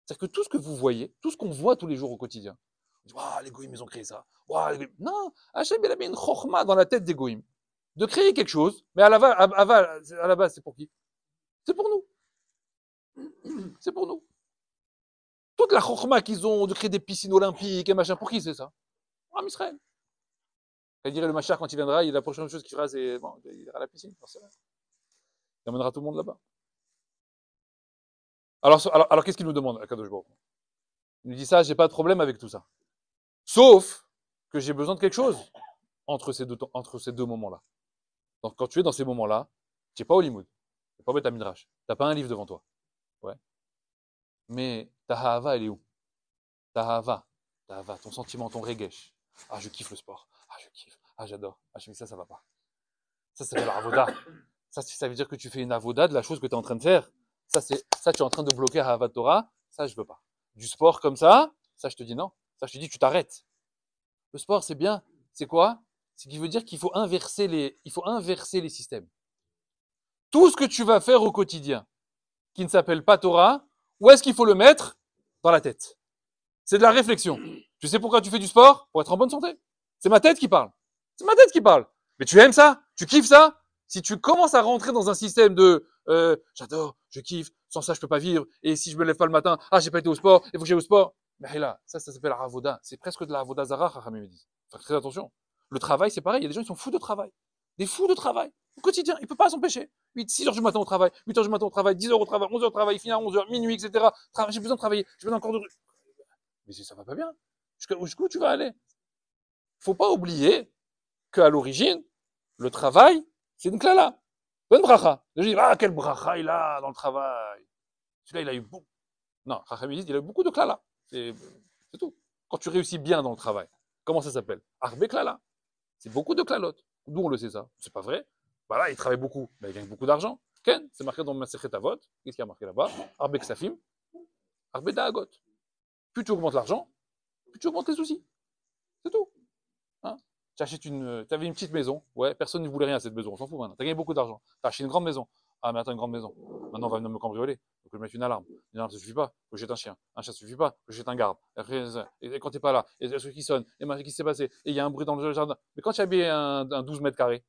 A: C'est-à-dire que tout ce que vous voyez, tout ce qu'on voit tous les jours au quotidien, on dit, waouh, les goïms, ils ont créé ça. Waouh, non, Hachem, il a mis une chokhma dans la tête des goïms. De créer quelque chose, mais à la base, c'est pour qui? C'est pour nous. C'est pour nous. Toute la chokhma qu'ils ont de créer des piscines olympiques et machin, pour qui c'est ça? Pour Am Israël. Il dirait le Machar, quand il viendra, la prochaine chose qu'il fera, c'est, bon, il ira à la piscine, forcément. Il emmènera tout le monde là-bas. Alors qu'est-ce qu'il nous demande, Akadosh Baruch Hu? Il nous dit ça, j'ai pas de problème avec tout ça. Sauf que j'ai besoin de quelque chose entre ces deux moments-là. Donc, quand tu es dans ces moments-là, tu n'es pas au limoud, tu n'es pas au Beth Midrash, tu n'as pas un livre devant toi. Ouais. Mais ta ha'ava, elle est où? Ta ha'ava, ton sentiment, ton regesh. Ah, je kiffe le sport. Ah, je kiffe. Ah, j'adore. Ah, je me dis ça va pas. Ça s'appelle avoda. Ça veut dire que tu fais une avoda de la chose que tu es en train de faire. Ça, tu es en train de bloquer ha'avat Torah. Ça, je veux pas. Du sport comme ça, je te dis non. Ça, je te dis, tu t'arrêtes. Le sport, c'est bien. C'est quoi? C'est qu'il veut dire qu'il faut inverser les systèmes. Tout ce que tu vas faire au quotidien, qui ne s'appelle pas Torah, où est-ce qu'il faut le mettre? Dans la tête. C'est de la réflexion. Tu sais pourquoi tu fais du sport? Pour être en bonne santé. C'est ma tête qui parle. C'est ma tête qui parle. Mais tu aimes ça? Tu kiffes ça? Si tu commences à rentrer dans un système de j'adore, je kiffe, sans ça je peux pas vivre, et si je me lève pas le matin, ah j'ai pas été au sport, il faut que j'aille au sport. Mais là, ça s'appelle Avoda. C'est presque de la Avoda Zara, Chachamim me disent. Faites très attention. Le travail, c'est pareil. Il y a des gens qui sont fous de travail. Des fous de travail. Au quotidien. Il ne peut pas s'empêcher. 6 heures du matin au travail, 8 heures du matin au travail, 10 heures au travail, 11 heures au travail, il finit à 11 heures, minuit, etc. J'ai besoin de travailler. J'ai besoin encore de... Mais ça va pas bien. Jusqu'où tu vas aller? Faut pas oublier qu'à l'origine, le travail, c'est une klala. Bonne bracha. Je dis, ah, quel bracha il a dans le travail. Celui-là, il a eu beaucoup. Non, Chachamim dit, il a eu beaucoup de klala. C'est tout. Quand tu réussis bien dans le travail, comment ça s'appelle? Arbe klala. C'est beaucoup de klalotes. D'où on le sait ça? C'est pas vrai. Voilà, il travaille beaucoup, mais il gagne beaucoup d'argent. Ken, c'est marqué dans Masechet Avot. Qu'est-ce qu'il y a marqué là-bas? Arbe ksafim, arbe da'agot. Plus tu augmentes l'argent, plus tu augmentes les soucis. C'est tout. Hein? Tu avais une petite maison. Ouais, personne ne voulait rien à cette maison. On s'en fout maintenant. Tu as gagné beaucoup d'argent. Tu as acheté une grande maison. Ah, mais attends, une grande maison. Maintenant, on va venir me cambrioler. Donc, je vais mettre une alarme. Une alarme, ça suffit pas. Faut que j'aie un chien. Un chien, ça suffit pas. Faut que j'aie un garde. Et quand t'es pas là, et ce qui sonne, et qu'est-ce qui s'est passé? Et il y a un bruit dans le jardin. Mais quand tu as bien un 12 mètres carrés,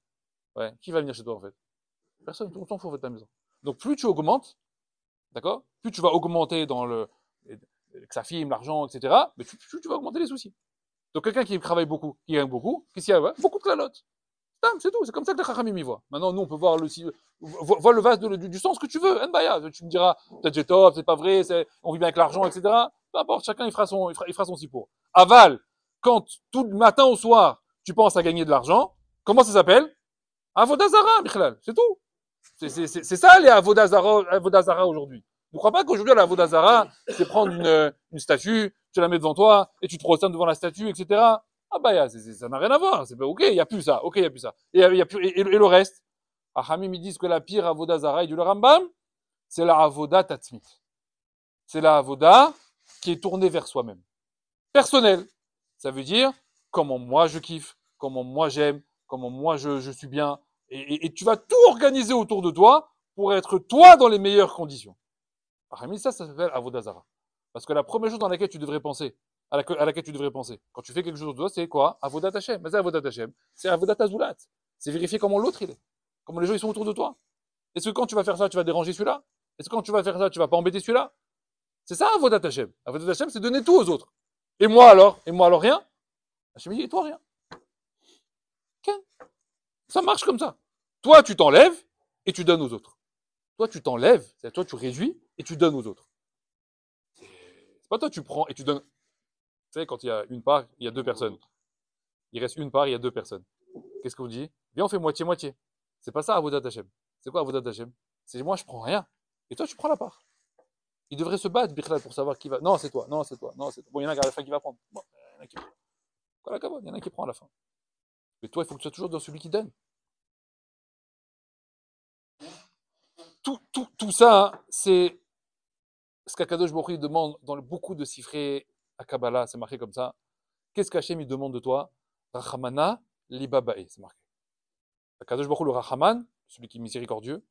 A: ouais, qui va venir chez toi, en fait? Personne. On s'en fout, en fait, ta maison. Donc, plus tu augmentes, d'accord? Plus tu vas augmenter dans que ça filme, l'argent, etc. Mais plus tu vas augmenter les soucis. Donc, quelqu'un qui travaille beaucoup, qui gagne beaucoup, qu'est-ce qu'il y a? Ouais, beaucoup de clalotes. C'est tout, c'est comme ça que les Chachamim y voient. Maintenant, nous, on peut voir vois le vase du sens que tu veux. Nbaya, tu me diras, peut-être j'ai tort, c'est pas vrai, on vit bien avec l'argent, etc. Peu importe, chacun il fera son si pour. Aval, quand tout le matin au soir, tu penses à gagner de l'argent, comment ça s'appelle? Avodazara, Bichlal, c'est tout. C'est ça les Avodazara aujourd'hui. Ne crois pas qu'aujourd'hui, la Avodazara, c'est prendre une statue, tu la mets devant toi, et tu te prosternes devant la statue, etc. Ah bah, ça n'a rien à voir. C'est pas, ok, il n'y a plus ça. Ok, il n'y a plus ça. Et le reste. Hamim, ils disent que la pire Avodazara, et du le Rambam, c'est la Avoda Tatzmit. C'est la Avoda qui est tournée vers soi-même. Personnel. Ça veut dire comment moi je kiffe, comment moi j'aime, comment moi je suis bien. Et tu vas tout organiser autour de toi pour être toi dans les meilleures conditions. Ça s'appelle Avodazara. Parce que la première chose dans laquelle tu devrais penser, à laquelle tu devrais penser, quand tu fais quelque chose de toi, c'est quoi? Avodat Hashem. Mais c'est Avodat Hashem. C'est Avodat Azulat. C'est vérifier comment l'autre il est. Comment les gens ils sont autour de toi. Est-ce que quand tu vas faire ça, tu vas déranger celui-là? Est-ce que quand tu vas faire ça, tu vas pas embêter celui-là? C'est ça Avodat Hashem. Avodat Hashem, c'est donner tout aux autres. Et moi alors rien? Hashem dit, et toi rien. Okay. Ça marche comme ça. Toi, tu t'enlèves et tu donnes aux autres. Toi, tu t'enlèves, c'est-à-dire toi, tu réduis et tu donnes aux autres. C'est pas toi, tu prends et tu donnes. Vous savez, quand il y a une part, il y a deux personnes. Il reste une part, il y a deux personnes. Qu'est-ce qu'on dit? Viens, on fait moitié-moitié. C'est pas ça, Avodat Hashem. C'est quoi Avodat Hashem? C'est moi, je prends rien. Et toi, tu prends la part. Il devrait se battre, Bichlal, pour savoir qui va. Non, c'est toi. Non, c'est toi. Non, c'est toi. Bon, il y en a à la fin qui va prendre. Bon, il y en a qui prend. Il y en a qui prend à la fin. Mais toi, il faut que tu sois toujours dans celui qui donne. Tout ça, hein, c'est ce qu'Akadosh Baruch Hu demande dans beaucoup de sifrés à Kabbalah, c'est marqué comme ça. Qu'est-ce qu'Hachem il demande de toi? Rachamana liba bae, c'est marqué. Akadosh Baruch Hu, le Rachaman, celui qui est miséricordieux,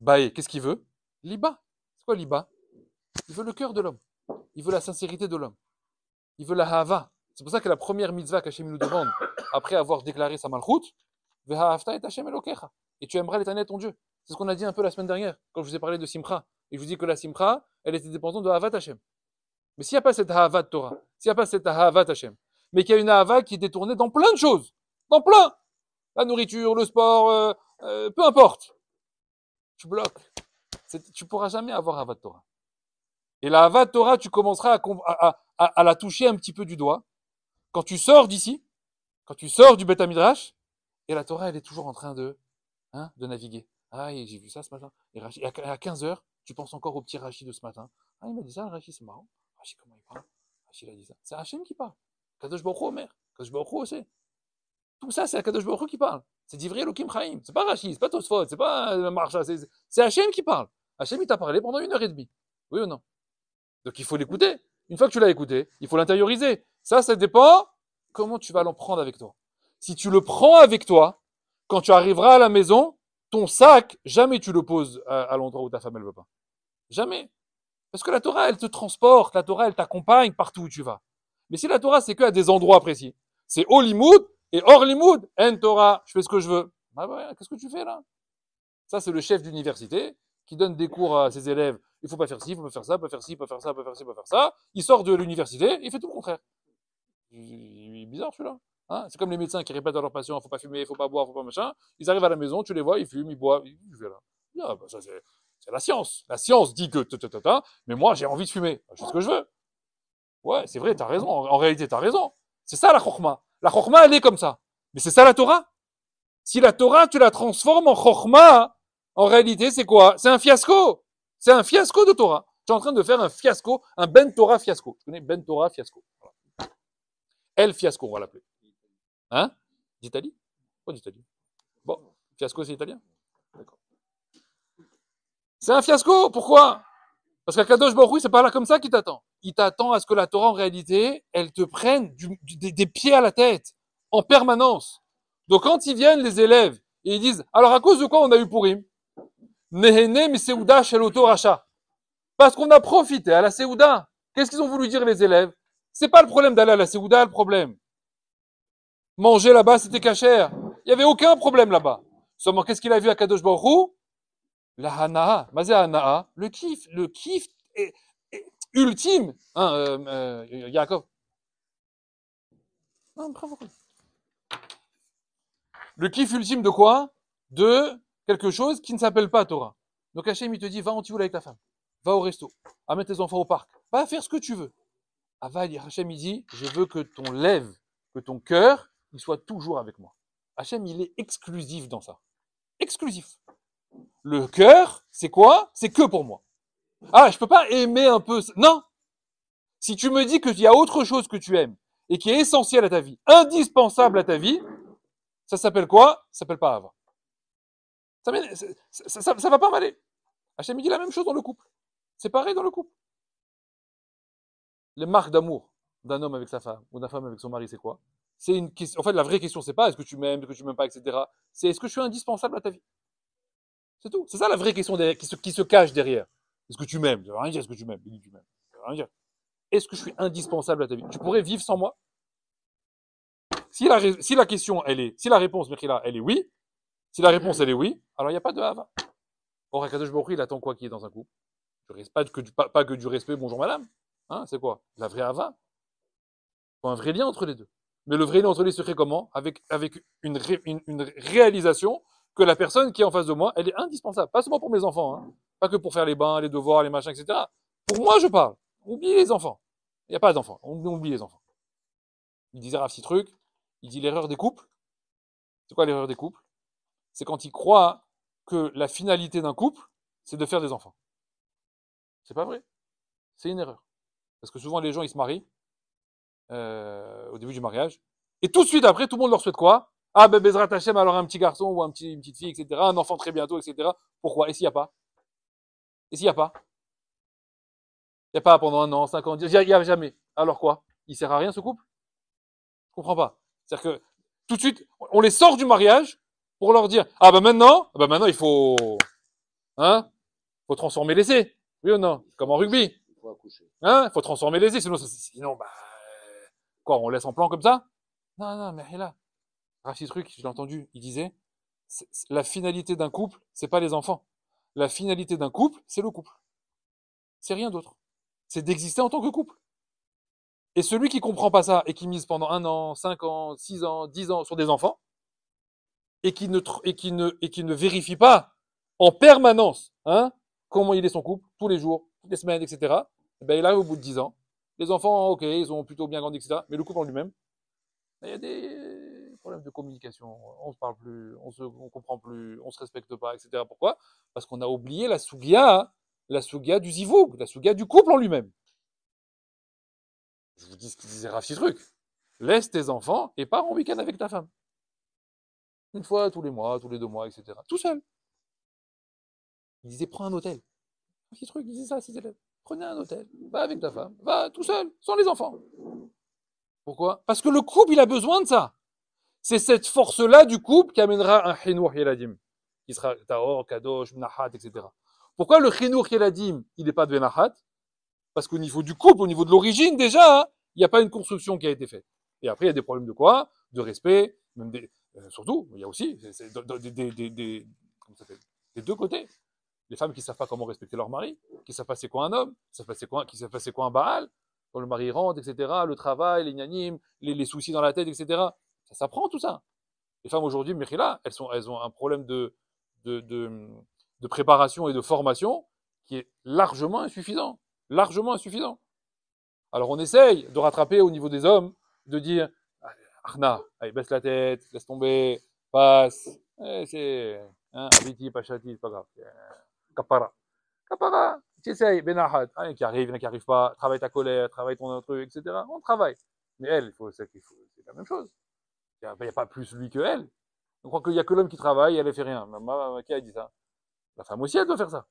A: bae, qu'est-ce qu'il veut? Liba. C'est quoi liba? Il veut le cœur de l'homme. Il veut la sincérité de l'homme. Il veut la hava. C'est pour ça que la première mitzvah qu'Hachem nous demande, après avoir déclaré sa malchut, ve'ha'afta et Hachem elokecha. Et tu aimeras l'Éternel ton Dieu. C'est ce qu'on a dit un peu la semaine dernière, quand je vous ai parlé de Simcha. Et je vous dis que la Simcha, elle était dépendante de Havat Hashem. Mais s'il n'y a pas cette Havat Torah, s'il n'y a pas cette Havat Hashem, mais qu'il y a une Hava qui est détournée dans plein de choses, dans plein, la nourriture, le sport, peu importe, tu bloques. Tu ne pourras jamais avoir Havat Torah. Et la Havat Torah, tu commenceras à la toucher un petit peu du doigt. Quand tu sors d'ici, quand tu sors du Beth Midrash, et la Torah, elle est toujours en train de naviguer. Ah, j'ai vu ça ce matin. Et à 15h, tu penses encore au petit Rachid de ce matin. Ah, il m'a dit ça, le Rachid, c'est marrant. Rachid, comment il parle? Rachid a dit ça. C'est Hachem qui parle. Kadosh Baruch Hu, Omer. Kadosh Baruch Hu aussi. Tout ça, c'est Kadosh Baruch Hu qui parle. C'est d'Ivri Elohim Chaim. C'est pas Rachid, c'est pas Tosfot, c'est pas Marsha, c'est Hachem qui parle. Hachem, il t'a parlé pendant 1h30. Oui ou non? Donc il faut l'écouter. Une fois que tu l'as écouté, il faut l'intérioriser. Ça dépend comment tu vas l'en prendre avec toi. Si tu le prends avec toi, quand tu arriveras à la maison, ton sac, jamais tu le poses à l'endroit où ta femme, elle veut pas. Jamais. Parce que la Torah, elle te transporte, la Torah, elle t'accompagne partout où tu vas. Mais si la Torah, c'est qu'à des endroits précis, c'est au limoud et hors limoud, en Torah, je fais ce que je veux. Bah ouais, qu'est-ce que tu fais là? Ça, c'est le chef d'université qui donne des cours à ses élèves. Il faut pas faire ci, il faut pas faire ça, il faut pas faire ci, il faut pas faire ça, il faut pas faire ci, il faut pas faire ça. Il sort de l'université, il fait tout le contraire. Il est bizarre celui-là. Hein, c'est comme les médecins qui répètent à leurs patients, faut pas fumer, faut pas boire, faut pas machin. Ils arrivent à la maison, tu les vois, ils fument, ils boivent, ils font là. Ah, bah, ça c'est la science. La science dit que mais moi j'ai envie de fumer. Je fais ce que je veux. Ouais, c'est vrai, t'as raison. En réalité, t'as raison. C'est ça la chorma. La chorma, elle est comme ça. Mais c'est ça la Torah. Si la Torah, tu la transformes en chorma, en réalité, c'est quoi? C'est un fiasco. C'est un fiasco de Torah. Tu es en train de faire un fiasco, un Ben Torah fiasco. Tu connais Ben Torah fiasco. Voilà. El fiasco, on va l'appeler. Hein? D'Italie? Pas d'Italie. Bon, fiasco, c'est italien? D'accord. C'est un fiasco. Pourquoi? Parce qu'Akadosh Baruch Hu, c'est pas là comme ça qu'il t'attend. Il t'attend à ce que la Torah, en réalité, elle te prenne des pieds à la tête, en permanence. Donc, quand ils viennent, les élèves, et ils disent, alors à cause de quoi on a eu Purim? Nehene mi Seouda shel Oto Racha. Parce qu'on a profité à la Seouda. Qu'est-ce qu'ils ont voulu dire, les élèves? C'est pas le problème d'aller à la Seouda, le problème. Manger là-bas, c'était cachère. Il n'y avait aucun problème là-bas. Seulement, qu'est-ce qu'il a vu à Kadosh Baruch Hu? La Hana'a. Mazé Hana'a. Le kiff ultime. Hein, Yaakov. Non, bravo. Le kiff ultime de quoi? De quelque chose qui ne s'appelle pas Torah. Donc Hachem, il te dit, va en Tioula avec ta femme. Va au resto. Amène tes enfants au parc. Va faire ce que tu veux. Hachem, il dit, je veux que ton lèvre, que ton cœur, il soit toujours avec moi. Hachem, il est exclusif dans ça. exclusif. Le cœur, c'est quoi? C'est que pour moi. Ah, je peux pas aimer un peu. Non. Si tu me dis qu'il y a autre chose que tu aimes et qui est essentiel à ta vie, indispensable à ta vie, ça s'appelle quoi? Ça s'appelle pas Ava. Ça va pas m'aller. Hachem dit la même chose dans le couple. C'est pareil dans le couple. Les marques d'amour d'un homme avec sa femme ou d'un femme avec son mari, c'est quoi? C'est une question. En fait, la vraie question, c'est pas est-ce que tu m'aimes, est-ce que tu m'aimes pas, etc. C'est est-ce que je suis indispensable à ta vie? C'est tout. C'est ça la vraie question derrière, qui se cache derrière. Est-ce que tu m'aimes? Ça veut rien dire est-ce que tu m'aimes. Il dit tu m'aimes. Ça veut rien dire. Est-ce que je suis indispensable à ta vie? Tu pourrais vivre sans moi? Si la question, si la réponse, Mechila, elle est oui, si la réponse, elle est oui, alors il n'y a pas de Hava. Or, Akadosh Baruch Hu, il attend quoi qui est dans un couple? Pas que du respect, bonjour madame. Hein, c'est quoi? La vraie Hava. Il faut un vrai lien entre les deux. Mais le vrai lien entre les deux se crée comment? Avec une réalisation que la personne qui est en face de moi, elle est indispensable. Pas seulement pour mes enfants, hein. Pas que pour faire les bains, les devoirs, les machins, etc. Pour moi, je parle. Oublie les enfants. Il n'y a pas d'enfants. On oublie les enfants. Il disait un petit truc. Il dit l'erreur des couples. C'est quoi l'erreur des couples? C'est quand ils croient que la finalité d'un couple, c'est de faire des enfants. C'est pas vrai. C'est une erreur. Parce que souvent, les gens, ils se marient au début du mariage. Et tout de suite après, tout le monde leur souhaite quoi? Ah ben Bezrat Hashem, alors un petit garçon ou une petite fille, etc. Un enfant très bientôt, etc. Pourquoi? Et s'il n'y a pas? Et s'il n'y a pas? Il n'y a pas pendant 1 an, 5 ans, il n'y a jamais. Alors quoi? Il sert à rien ce couple? Je comprends pas. C'est-à-dire que tout de suite, on les sort du mariage pour leur dire ah ben maintenant il faut transformer l'essai. Oui ou non? Comme en rugby. Il faut transformer l'essai, sinon quoi, on laisse en plan comme ça? Non, mais là, Rafi Truc, je l'ai entendu, il disait la finalité d'un couple, c'est pas les enfants. La finalité d'un couple, c'est le couple. C'est rien d'autre. C'est d'exister en tant que couple. Et celui qui comprend pas ça et qui mise pendant 1 an, 5 ans, 6 ans, 10 ans sur des enfants et qui ne vérifie pas en permanence, comment il est son couple, tous les jours, toutes les semaines, etc. Ben, il arrive au bout de 10 ans. Les enfants, ok, ils ont plutôt bien grandi, etc. Mais le couple en lui-même, il y a des problèmes de communication. On se parle plus, on comprend plus, on se respecte pas, etc. Pourquoi? Parce qu'on a oublié la sougia du zivoug, la sougia du couple en lui-même. Je vous dis ce qu'il disait Rafi Truc. Laisse tes enfants et pars en week-end avec ta femme. Une fois tous les mois, tous les 2 mois, etc. Tout seul. Il disait, prends un hôtel. Rafi Truc, il disait ça à ses élèves. Prenez un hôtel, va avec ta femme, va tout seul, sans les enfants. Pourquoi? Parce que le couple, il a besoin de ça. C'est cette force-là du couple qui amènera un Chinour Yeladim, qui sera Taor, Kadosh, Mnahat, etc. Pourquoi le Chinour Yeladim, il n'est pas de Benahat? Parce qu'au niveau du couple, au niveau de l'origine, déjà, il n'y a pas une construction qui a été faite. Et après, il y a des problèmes de quoi? De respect, même surtout, il y a aussi des deux côtés. Les femmes qui ne savent pas comment respecter leur mari, qui ne savent pas c'est quoi un homme, qui ne savent pas c'est quoi un Baal, quand le mari rentre, etc., le travail, les gnanim, les soucis dans la tête, etc. Ça s'apprend tout ça. Les femmes aujourd'hui, Mechila, elles ont un problème de préparation et de formation qui est largement insuffisant. Largement insuffisant. Alors on essaye de rattraper au niveau des hommes, de dire Arna, allez, baisse la tête, laisse tomber, passe, c'est Abiti, Pachati, c'est pas grave. Kapara. Kapara, tu essayes, Benahad, qui arrive, qui arrive pas, travaille ta colère, travaille ton truc, etc. On travaille. Mais elle, c'est la même chose. Il n'y a pas plus lui que elle. On croit qu'il n'y a que l'homme qui travaille et elle ne fait rien. Qui a dit ça? La femme aussi, elle doit faire ça.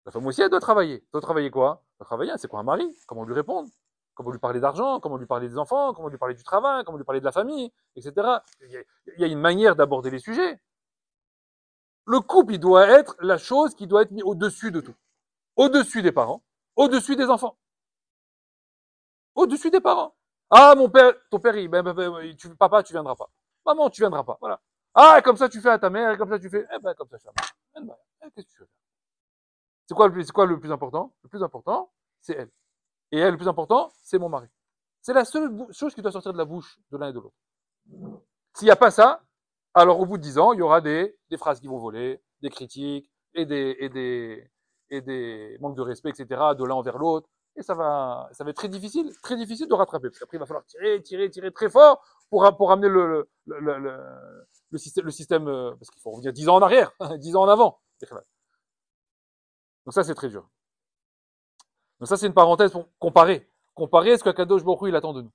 A: La femme aussi, elle doit travailler. Elle doit travailler quoi? Elle doit travailler, c'est quoi un mari? Comment lui répondre? Comment lui parler d'argent? Comment lui parler des enfants? Comment lui parler du travail? Comment lui parler de la famille? Etc. Il y a une manière d'aborder les sujets. Le couple, il doit être la chose qui doit être mise au-dessus de tout. Au-dessus des parents, au-dessus des enfants. Au-dessus des parents. Ah, mon père, ton père, papa, tu viendras pas. Maman, tu viendras pas. Voilà. Ah, comme ça, tu fais à ta mère, et comme ça, tu fais, comme ça, je fais à ma mère. Qu'est-ce que tu veux faire? C'est quoi le plus important? Le plus important, c'est elle. Et elle, le plus important, c'est mon mari. C'est la seule chose qui doit sortir de la bouche de l'un et de l'autre. S'il n'y a pas ça, alors au bout de 10 ans, il y aura des phrases qui vont voler, des critiques et des manques de respect, etc., de l'un envers l'autre. Et ça va être très difficile de rattraper. Parce qu'après, il va falloir tirer très fort pour amener le système parce qu'il faut revenir 10 ans en arrière, 10 ans en avant. Donc ça, c'est très dur. Donc ça, c'est une parenthèse pour comparer. Comparer ce qu'Akadosh Baruch Hu, il attend de nous.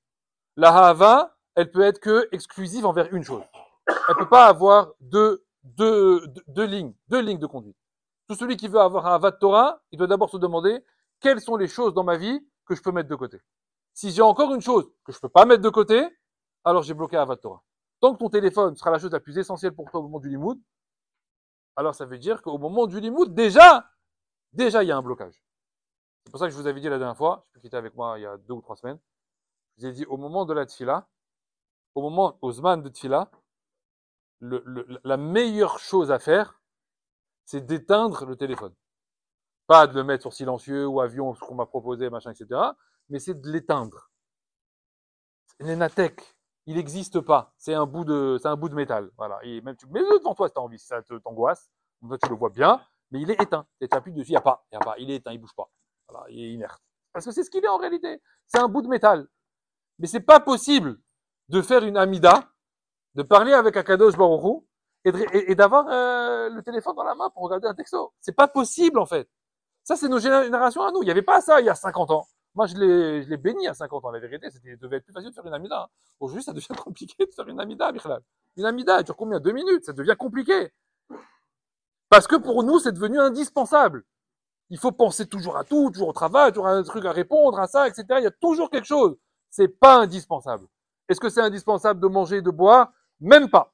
A: La Hava, elle peut être que exclusive envers une chose. Elle peut pas avoir deux lignes de conduite. Tout celui qui veut avoir un Hava de Torah, il doit d'abord se demander quelles sont les choses dans ma vie que je peux mettre de côté. Si j'ai encore une chose que je peux pas mettre de côté, alors j'ai bloqué Hava de Torah. Tant que ton téléphone sera la chose la plus essentielle pour toi au moment du limoud, alors ça veut dire qu'au moment du limoud, déjà, il y a un blocage. C'est pour ça que je vous avais dit la dernière fois, je sais plus qui était avec moi il y a 2 ou 3 semaines, je vous ai dit au moment de la tfila, au moment, au zman de tfila, la meilleure chose à faire, c'est d'éteindre le téléphone. Pas de le mettre sur silencieux ou avion, ce qu'on m'a proposé, machin, etc. Mais c'est de l'éteindre. L'énatec, il n'existe pas. C'est un bout de métal. Voilà. Et même tu mets le devant toi si t'as envie, si ça t'angoisse. Toi, tu le vois bien, mais il est éteint. Tu appuies dessus, il n'y a pas. Il est éteint, il bouge pas. Voilà, il est inerte. Parce que c'est ce qu'il est en réalité. C'est un bout de métal. Mais c'est pas possible de faire une amida, de parler avec Akadosh Baruch Hu et d'avoir le téléphone dans la main pour regarder un texto. C'est pas possible en fait. Ça, c'est nos générations à nous. Il n'y avait pas ça il y a 50 ans. Moi, je l'ai béni à 50 ans. La vérité, ça devait être plus facile de faire une amida. Aujourd'hui, ça devient compliqué de faire une amida, Bichlal. Une amida, elle dure combien? 2 minutes. Ça devient compliqué. Parce que pour nous, c'est devenu indispensable. Il faut penser toujours à tout, toujours au travail, toujours à un truc à répondre, à ça, etc. Il y a toujours quelque chose. C'est pas indispensable. Est-ce que c'est indispensable de manger et de boire? Même pas.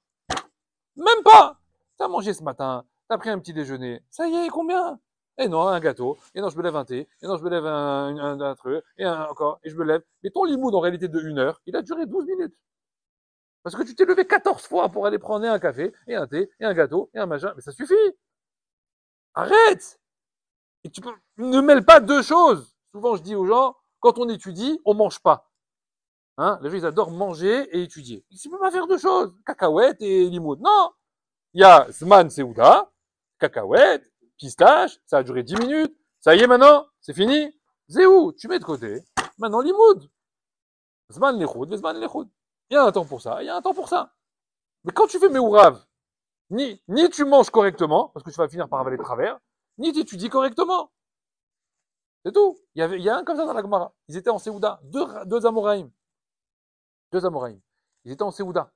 A: Même pas. T'as mangé ce matin, t'as pris un petit déjeuner. Ça y est, combien? Et non, un gâteau. Et non, je me lève un thé. Et non, je me lève un truc. Et encore. Et je me lève. Mais ton limoud, en réalité, de 1 heure, il a duré 12 minutes. Parce que tu t'es levé 14 fois pour aller prendre un café, et un thé, et un gâteau, et un machin. Mais ça suffit. Arrête! Et tu peux, ne mêle pas deux choses. Souvent, je dis aux gens, quand on étudie, on mange pas. Hein? Les gens, ils adorent manger et étudier. Tu peux pas faire deux choses. Cacahuètes et limoud. Non! Il y a Zman Seuda, cacahuètes, pistache, ça a duré 10 minutes. Ça y est maintenant, c'est fini. Zéou, tu mets de côté. Maintenant, limoud. Zman lechoud, zman lechoud. Il y a un temps pour ça, il y a un temps pour ça. Mais quand tu fais meourav, ni tu manges correctement, parce que tu vas finir par avaler de travers, ni tu étudies correctement. C'est tout. Il y a un comme ça dans la Gemara. Ils étaient en Séouda, deux Amoraïm. Deux Amoraïm. Ils étaient en Séouda.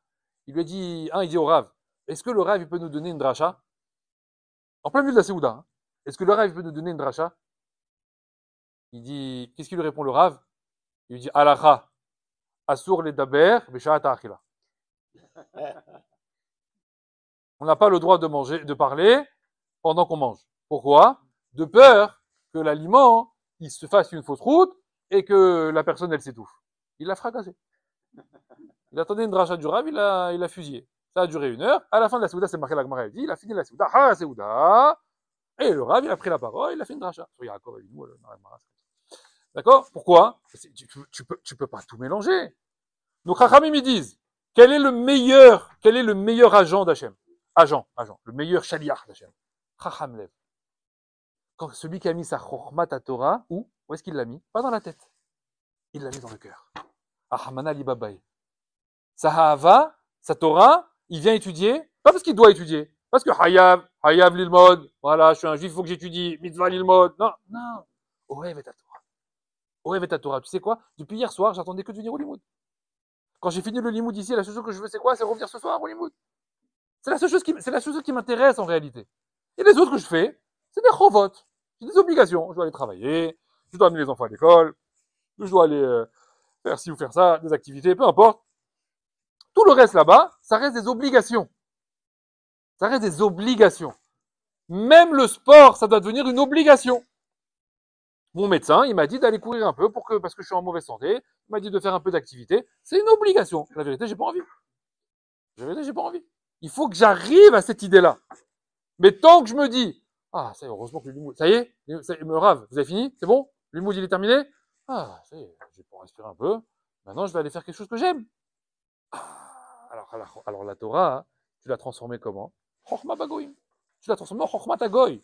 A: Il lui a dit, il dit au Rav, est-ce que le Rav, il peut nous donner une dracha? En plein milieu de la Séouda. Hein. Est-ce que le Rav, il peut nous donner une dracha? Il dit, qu'est-ce qu'il lui répond le Rav? Il lui dit, Alacha, Asur le Daber, Beshaat Achila. On n'a pas le droit de manger, de parler pendant qu'on mange. Pourquoi? De peur que l'aliment, il se fasse une fausse route et que la personne, elle s'étouffe. Il l'a fracassé. Il attendait une dracha du Rav, il a fusillé. Ça a duré 1 heure. À la fin de la Séouda, c'est marqué la Gemara, elle dit, il a fini la Séouda, la Séouda. Et le Rav, il a pris la parole, il a fait une dracha. Sur Yaakov Avinu, d'accord? Pourquoi? Tu peux pas tout mélanger. Donc, Chachamim, ils disent, quel est le meilleur agent d'Hachem? Agent, le meilleur shaliach d'Hachem. Chacham Lev. Quand celui qui a mis sa chormat à Torah, où est-ce qu'il l'a mis? Pas dans la tête. Il l'a mis dans le cœur. Ahamana li babaï. Sa ha'ava, sa Torah, il vient étudier, pas parce qu'il doit étudier, parce que hayav lilmod, voilà, je suis un juif, il faut que j'étudie, mitzvah lilmod, non. Ohev et ta Torah. Ohev et ta Torah. Tu sais quoi? Depuis hier soir, j'attendais que de venir au limoud. Quand j'ai fini le limoud ici, la seule chose que je veux, c'est quoi? C'est revenir ce soir au limoud. C'est la seule chose qui m'intéresse en réalité. Et les autres que je fais, c'est des chovot. J'ai des obligations. Je dois aller travailler, je dois amener les enfants à l'école, je dois aller faire ci ou faire ça, des activités, peu importe. Tout le reste là-bas, ça reste des obligations. Ça reste des obligations. Même le sport, ça doit devenir une obligation. Mon médecin, il m'a dit d'aller courir un peu parce que je suis en mauvaise santé. Il m'a dit de faire un peu d'activité. C'est une obligation. La vérité, j'ai pas envie. Il faut que j'arrive à cette idée-là. Mais tant que je me dis, ça y est, heureusement que le limoud, ça y est, me rave, vous avez fini? C'est bon? Le limoud, il est terminé? Ça y est, je vais pouvoir respirer un peu. Maintenant, je vais aller faire quelque chose que j'aime. Alors la Torah, tu l'as transformée comment? Chochma bagoïm. Tu l'as transformée en chochma tagoy.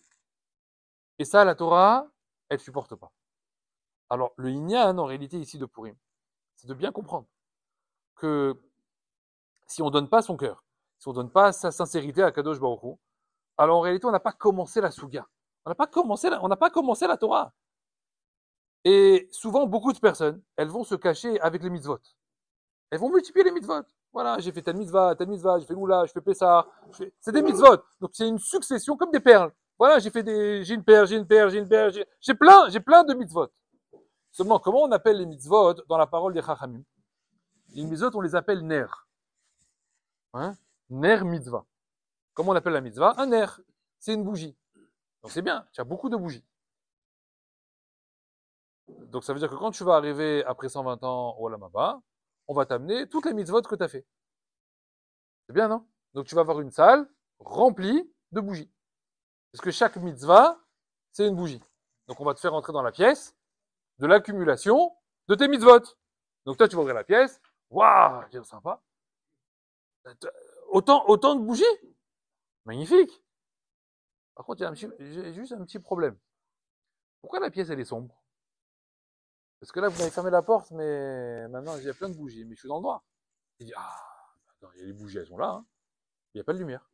A: Et ça, la Torah, elle ne supporte pas. Alors, le Inyan, en réalité, ici de Purim, c'est de bien comprendre que si on ne donne pas son cœur, si on ne donne pas sa sincérité à Kadosh Baruch Hu, alors en réalité, on n'a pas commencé la Souga. On n'a pas commencé la Torah. Et souvent, beaucoup de personnes, elles vont se cacher avec les mitzvot. Elles vont multiplier les mitzvot. Voilà, j'ai fait telle mitzvah, j'ai fait l'oula, je fais Pessah. C'est des mitzvot. Donc c'est une succession comme des perles. Voilà, j'ai une perle, j'ai plein de mitzvot. Seulement, comment on appelle les mitzvot dans la parole des Chachamim? Les mitzvot, on les appelle ner. Hein? Ner mitzvah. Comment on appelle la mitzvah? Un ner. C'est une bougie. Donc c'est bien, tu as beaucoup de bougies. Donc ça veut dire que quand tu vas arriver après 120 ans au Olam Haba, on va t'amener toutes les mitzvot que tu as fait. C'est bien, non? Donc tu vas avoir une salle remplie de bougies. Parce que chaque mitzvah, c'est une bougie. Donc on va te faire entrer dans la pièce de l'accumulation de tes mitzvot. Donc toi, tu vas ouvrir la pièce. Waouh, c'est sympa. Autant de bougies. Magnifique. Par contre, j'ai juste un petit problème. Pourquoi la pièce, elle est sombre? Parce que là, vous m'avez fermé la porte, mais maintenant, il y a plein de bougies, mais je suis dans le noir. Il dit, attends, il y a les bougies, elles sont là, hein. Il n'y a pas de lumière.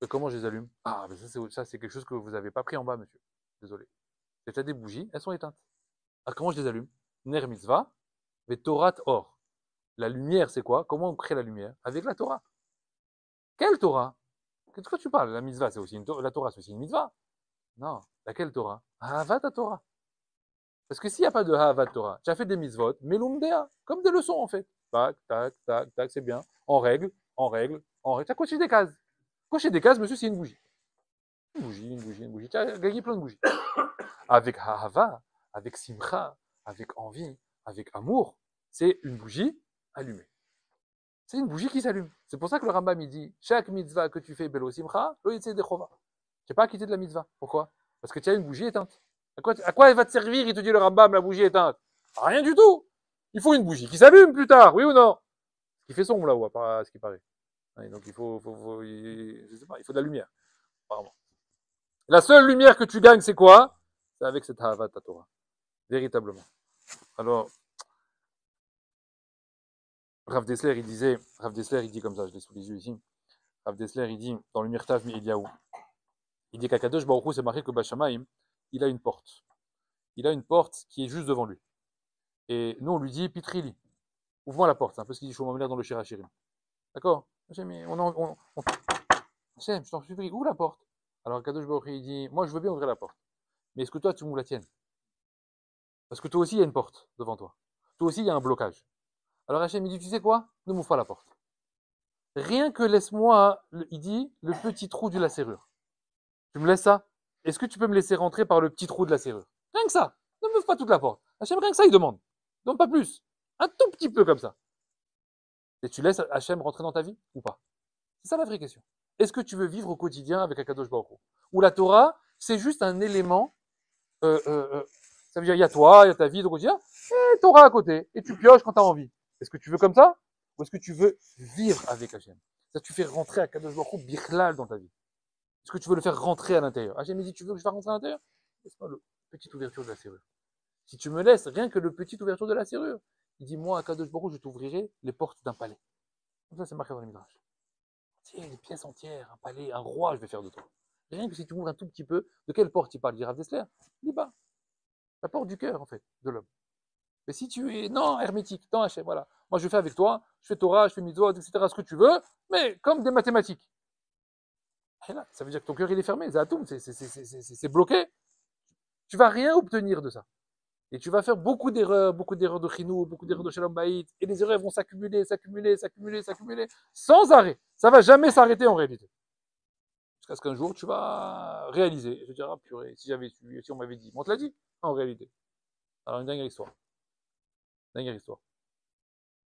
A: Et comment je les allume? Mais ça, c'est quelque chose que vous n'avez pas pris en bas, monsieur. Désolé. Il y a des bougies, elles sont éteintes. Comment je les allume? Ner mitzvah, ve Torat or. La lumière, c'est quoi? Comment on crée la lumière? Avec la Torah. Quelle Torah? Qu'est-ce que tu parles? La mitzvah, c'est aussi la Torah, c'est aussi une mitzvah. Non. Laquelle Torah? Ahavat Torah. Parce que s'il n'y a pas de Ahavat Torah, tu as fait des mitzvot, melumdea, comme des leçons en fait. Tac, tac, tac, tac, c'est bien. En règle. Tu as coché des cases. Cocher des cases, monsieur, c'est une bougie. Une bougie. Tu as gagné plein de bougies. Avec Ahava, avec Simcha, avec envie, avec amour, c'est une bougie allumée. C'est une bougie qui s'allume. C'est pour ça que le Rambam il dit chaque mitzvah que tu fais, Belo Simcha, lo yitze dechova. Tu n'es pas quitté de la mitzvah. Pourquoi? Parce que tu as une bougie éteinte. À quoi elle va te servir? Il te dit le Rambam, la bougie éteinte. Rien du tout. Il faut une bougie qui s'allume plus tard, oui ou non? Ce qui fait sombre là-haut, à ce qui paraît. Donc il faut je sais pas, il faut de la lumière. Apparemment. La seule lumière que tu gagnes, c'est quoi? C'est avec cette Havat Torah. Véritablement. Alors, Rav Dessler, il dit comme ça, je l'ai sous les yeux ici. Rav Dessler, il dit, dans le Mirtav Eliyahu, il dit qu'Akadosh Baruch Hu, c'est marqué que Bashamaim, il a une porte. Il a une porte qui est juste devant lui. Et nous, on lui dit, Pitrili, ouvre-moi la porte. C'est un peu ce qu'il dit Shlomo Ameler dans le Shirachirim. D'accord? Hachem, je t'en supplie, ouvre la porte. Alors Akadosh Baruch Hu, il dit, moi, je veux bien ouvrir la porte. Mais est-ce que toi, tu m'ouvres la tienne? Parce que toi aussi, il y a une porte devant toi. Toi aussi, il y a un blocage. Alors Hachem, il dit, tu sais quoi? Ne m'ouvre pas la porte. Rien que laisse-moi, il dit, le petit trou de la serrure. Tu me laisses ça? Est-ce que tu peux me laisser rentrer par le petit trou de la serrure? Rien que ça. Ne m'ouvre pas toute la porte. Hachem, rien que ça, il demande. Non, pas plus. Un tout petit peu comme ça. Et tu laisses Hachem rentrer dans ta vie ou pas? C'est ça la vraie question. Est-ce que tu veux vivre au quotidien avec Akadosh Baruch Hu? Ou la Torah, c'est juste un élément, ça veut dire, il y a toi, il y a ta vie au quotidien, et Torah à côté. Et tu pioches quand tu as envie. Est-ce que tu veux comme ça? Ou est-ce que tu veux vivre avec Hachem? Ça, tu fais rentrer Akadosh Baruch Hu bichlal dans ta vie. Est-ce que tu veux le faire rentrer à l'intérieur? Hachem me dit, tu veux que je fasse rentrer à l'intérieur? Laisse-moi la petite ouverture de la serrure. Si tu me laisses rien que le petite ouverture de la serrure, il dit, moi, Akadosh Baruch Hu, je t'ouvrirai les portes d'un palais. Comme ça, c'est marqué dans les Midrash. Tiens, les pièces entières, un palais, un roi, je vais faire de toi. Rien que si tu ouvres un tout petit peu, de quelle porte il parle? Il dit Rav Dessler, il dit, la porte du cœur, en fait, de l'homme. Mais si tu es, non, hermétique, non, Hachem, voilà. Moi, je fais avec toi, je fais Torah, je fais mitzvot, etc., ce que tu veux, mais comme des mathématiques. Et là, ça veut dire que ton cœur, il est fermé, c'est bloqué. Tu vas rien obtenir de ça. Et tu vas faire beaucoup d'erreurs de chinou, beaucoup d'erreurs de shalom bayit, et les erreurs vont s'accumuler, sans arrêt. Ça va jamais s'arrêter en réalité. Jusqu'à ce qu'un jour, tu vas réaliser. Et je te dirai, purée, si j'avais su, si on m'avait dit. On te l'a dit, en réalité. Alors, une dernière histoire.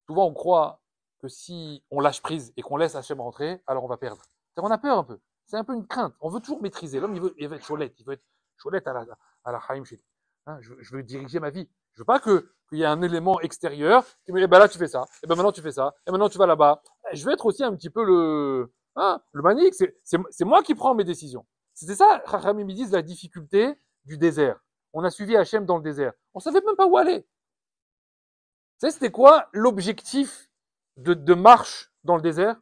A: Souvent, on croit que si on lâche prise et qu'on laisse Hachem rentrer, alors on va perdre. On a peur un peu. C'est un peu une crainte. On veut toujours maîtriser. L'homme, il veut être cholette. Il veut être cholette à la Chaim Sheli. Hein, je veux diriger ma vie. Je veux pas qu'il y ait un élément extérieur qui me dit, là, tu fais ça. Et maintenant, tu fais ça. Et maintenant, tu vas là-bas. Je veux être aussi un petit peu le manique. C'est moi qui prends mes décisions. C'était ça, Chachamim disent, la difficulté du désert. On a suivi Hachem dans le désert. On savait même pas où aller. Tu sais, c'était quoi l'objectif
B: de marche dans le désert.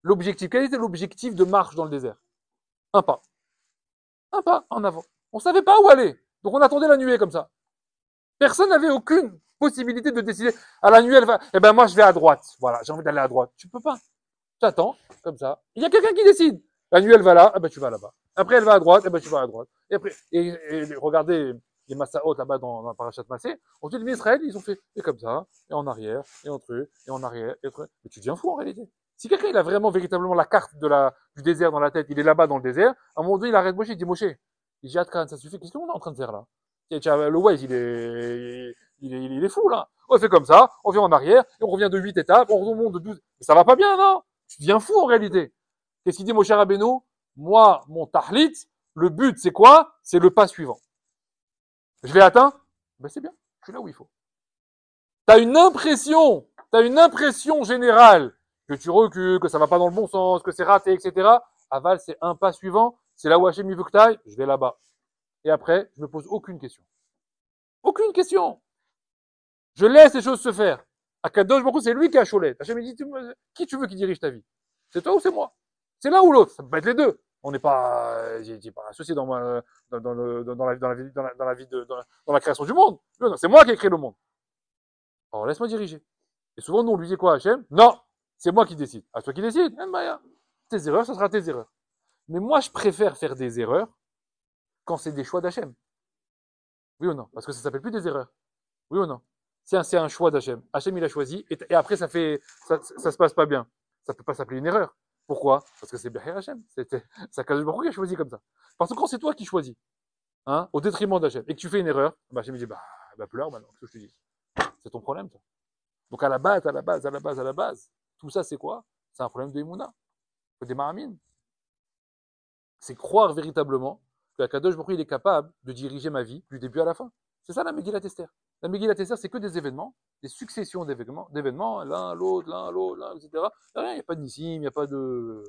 B: L'objectif, quel était l'objectif de marche dans le désert? Un pas. Un pas en avant. On savait pas où aller. Donc on attendait la nuée comme ça. Personne n'avait aucune possibilité de décider. À la nuée, elle va. Eh ben moi, je vais à droite. Voilà, j'ai envie d'aller à droite. Tu peux pas. Tu attends, comme ça. Il y a quelqu'un qui décide. La nuée, elle va là. Eh ben tu vas là-bas. Après, elle va à droite. Eh ben tu vas à droite. Et après, regardez les Massaot là-bas dans la Parashat Massé. Ensuite, les Israël, ils ont fait et comme ça, et en arrière, et en truc, et en arrière, et truc. Mais tu deviens fou en réalité. Si quelqu'un il a vraiment véritablement la carte du désert dans la tête, il est là-bas dans le désert, à un moment donné, il arrête Moshe, il dit Moshe, il dit Atkan, ça suffit, qu'est-ce qu'on est en train de faire là? Le Waze, il est fou là. On fait comme ça, on vient en arrière, et on revient de 8 étapes, on remonte de 12. Mais ça va pas bien, non? Tu deviens fou en réalité. Qu'est-ce qu'il dit Moshe Rabbeinu? Moi, mon tahlit, le but c'est quoi? C'est le pas suivant. Je l'ai atteint? Ben c'est bien, je suis là où il faut. T'as une impression générale que tu recules, que ça va pas dans le bon sens, que c'est raté, etc. Aval, c'est un pas suivant, c'est là où Hachem il veut que t'ailles, je vais là-bas. Et après, je me pose aucune question. Aucune question. Je laisse les choses se faire. Akadosh Baruch Hu, c'est lui qui a Cholet. Hachem il dit, qui tu veux qui dirige ta vie? C'est toi ou c'est moi? C'est l'un ou l'autre. Ça peut être les deux. On n'est pas, j'ai pas associé dans la création du monde. Non, c'est moi qui ai créé le monde. Alors laisse-moi diriger. Et souvent, nous, on lui dit quoi, Hachem? Non, c'est moi qui décide. Ah, c'est toi qui décide. Tes erreurs, ce sera tes erreurs. Mais moi, je préfère faire des erreurs quand c'est des choix d'Hachem. Oui ou non? Parce que ça s'appelle plus des erreurs. Oui ou non? C'est un choix d'Hachem. Hachem, il a choisi, et après, ça se passe pas bien. Ça peut pas s'appeler une erreur. Pourquoi? Parce que c'est Beher Hachem. C'est Akadosh Baruch Hu qui a choisi comme ça. Parce que quand c'est toi qui choisis, hein, au détriment d'Hachem, et que tu fais une erreur, bah, Hachem, il dit, pleure maintenant, qu'est-ce que je te dis? C'est ton problème, ça. Donc, à la base, tout ça, c'est quoi? C'est un problème de Emouna. Des maramines. C'est croire véritablement que Akadosh Baruch Hu, il est capable de diriger ma vie du début à la fin. C'est ça la Megillat Esther. La Megillat Esther, c'est que des événements, des successions d'événements, l'un, etc. Il n'y a pas de nissim, il n'y a pas de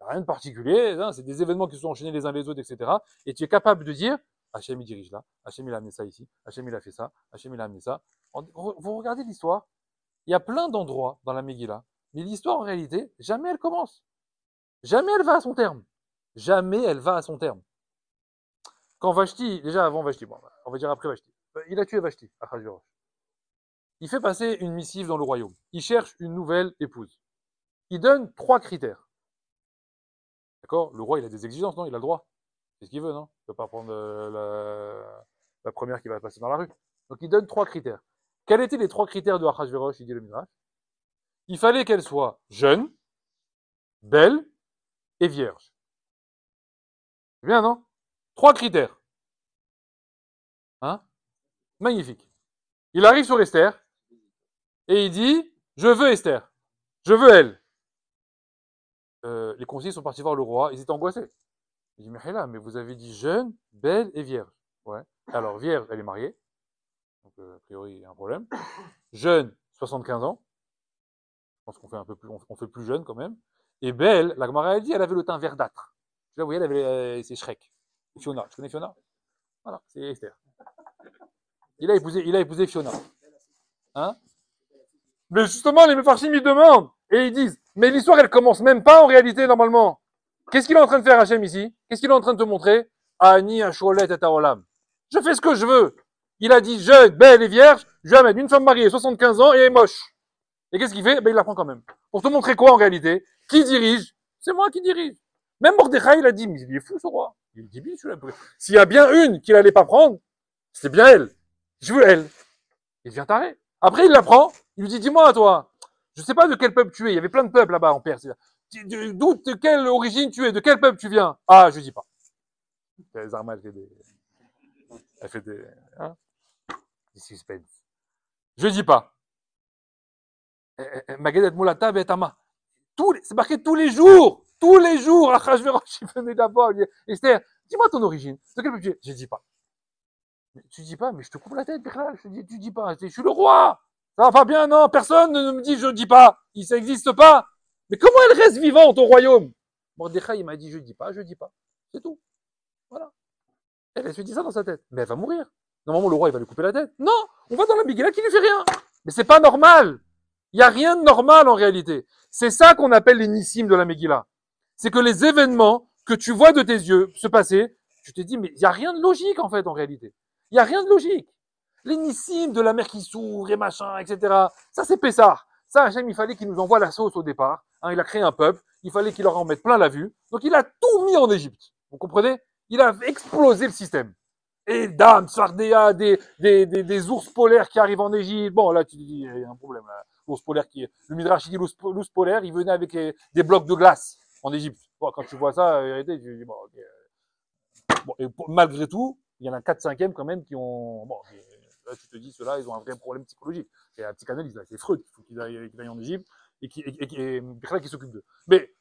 B: rien de particulier. Hein, c'est des événements qui se sont enchaînés les uns les autres, etc. Et tu es capable de dire, Hachem il dirige là, Hachem il a amené ça ici, Hachem il a fait ça, Hachem il a amené ça. Vous regardez l'histoire, il y a plein d'endroits dans la Megillah, mais l'histoire en réalité, jamais elle commence. Jamais elle va à son terme. Jamais elle va à son terme. Quand Vashti, déjà avant Vashti, bon, on va dire après Vashti, il a tué Vashti, Achashverosh. Il fait passer une missive dans le royaume. Il cherche une nouvelle épouse. Il donne 3 critères. D'accord? Le roi, il a des exigences, non? Il a le droit. C'est ce qu'il veut, non? Il ne peut pas prendre la première qui va passer dans la rue. Donc il donne 3 critères. Quels étaient les 3 critères de Achashverosh, il dit le Midrash? Il fallait qu'elle soit jeune, belle et vierge. C'est bien, non? 3 critères. Hein? Magnifique. Il arrive sur Esther et il dit, je veux Esther. Je veux elle. Les conseillers sont partis voir le roi, ils étaient angoissés. Il dit, mais vous avez dit jeune, belle et vierge. Ouais. Alors, vierge, elle est mariée. Donc, a priori, il y a un problème. Jeune, 75 ans. Je pense qu'on fait un peu plus, on fait plus jeune quand même. Et belle, la Gemara a dit, elle avait le teint verdâtre. Là, vous voyez, elle avait, c'est Shrek. Fiona. Tu connais Fiona? Voilà, c'est Esther. Il a épousé Fiona. Hein? Mais justement, les Mefarshim, ils demandent. Et ils disent, mais l'histoire, elle commence même pas en réalité, normalement. Qu'est-ce qu'il est en train de faire, Hachem, ici? Qu'est-ce qu'il est en train de te montrer? Ani Asholet et Taolam. Je fais ce que je veux. Il a dit jeune, belle et vierge, je vais amène une femme mariée, 75 ans, et elle est moche. Et qu'est-ce qu'il fait? Ben, il la prend quand même. Pour te montrer quoi, en réalité? Qui dirige? C'est moi qui dirige. Même Mordechai, il a dit, mais il est fou, ce roi. Il dit, bien, s'il y a bien une qu'il allait pas prendre, c'était bien elle. Je veux elle. Il devient taré. Après, il la prend. Il lui dit, dis-moi, toi, je sais pas de quel peuple tu es. Il y avait plein de peuples là-bas en Perse. De quelle origine tu es? De quel peuple tu viens? Ah, je dis pas. Les armes, elle fait des, hein, des suspens. Je dis pas. Magadet Moulata Betama. C'est marqué tous les jours. Tous les jours, Achashverosh, il venait d'abord. Esther, dis-moi ton origine. De quel peuple tu es? Je dis pas. Mais tu dis pas, mais je te coupe la tête, Birla. Je te dis, tu dis pas. Je suis le roi. Ça va pas bien, non? Personne ne me dit je dis pas. Ça n'existe pas. Mais comment elle reste vivante au royaume? Mordechai, il m'a dit je dis pas. C'est tout. Voilà. Elle se dit ça dans sa tête. Mais elle va mourir. Normalement, le roi, il va lui couper la tête. Non, on va dans la Megillah qui lui fait rien. Mais c'est pas normal. Il n'y a rien de normal en réalité. C'est ça qu'on appelle les nissim de la Megillah. C'est que les événements que tu vois de tes yeux se passer, tu te dis, mais il n'y a rien de logique en fait en réalité. Il n'y a rien de logique. Les nissim de la mer qui s'ouvre et machin, etc. Ça c'est Pessah. Ça, Hachem, il fallait qu'il nous envoie la sauce au départ. Hein, il a créé un peuple. Il fallait qu'il leur en mette plein la vue. Donc il a tout mis en Égypte. Vous comprenez? Il a explosé le système. Et dame, Sardéa, des ours polaires qui arrivent en Égypte. Bon, là, tu te dis, il y a un problème. Là. L'ours polaire le Midrash dit l'ours polaire, il venait avec des blocs de glace en Égypte. Bon, quand tu vois ça, en vérité, tu dis, bon, okay. Bon, et malgré tout, il y en a 4/5 quand même qui ont, bon, là, tu te dis, ceux-là, ils ont un vrai problème psychologique. C'est un psychanalyste, là, c'est Freud, il faut qu'il aille en Égypte et qui s'occupe d'eux. Mais,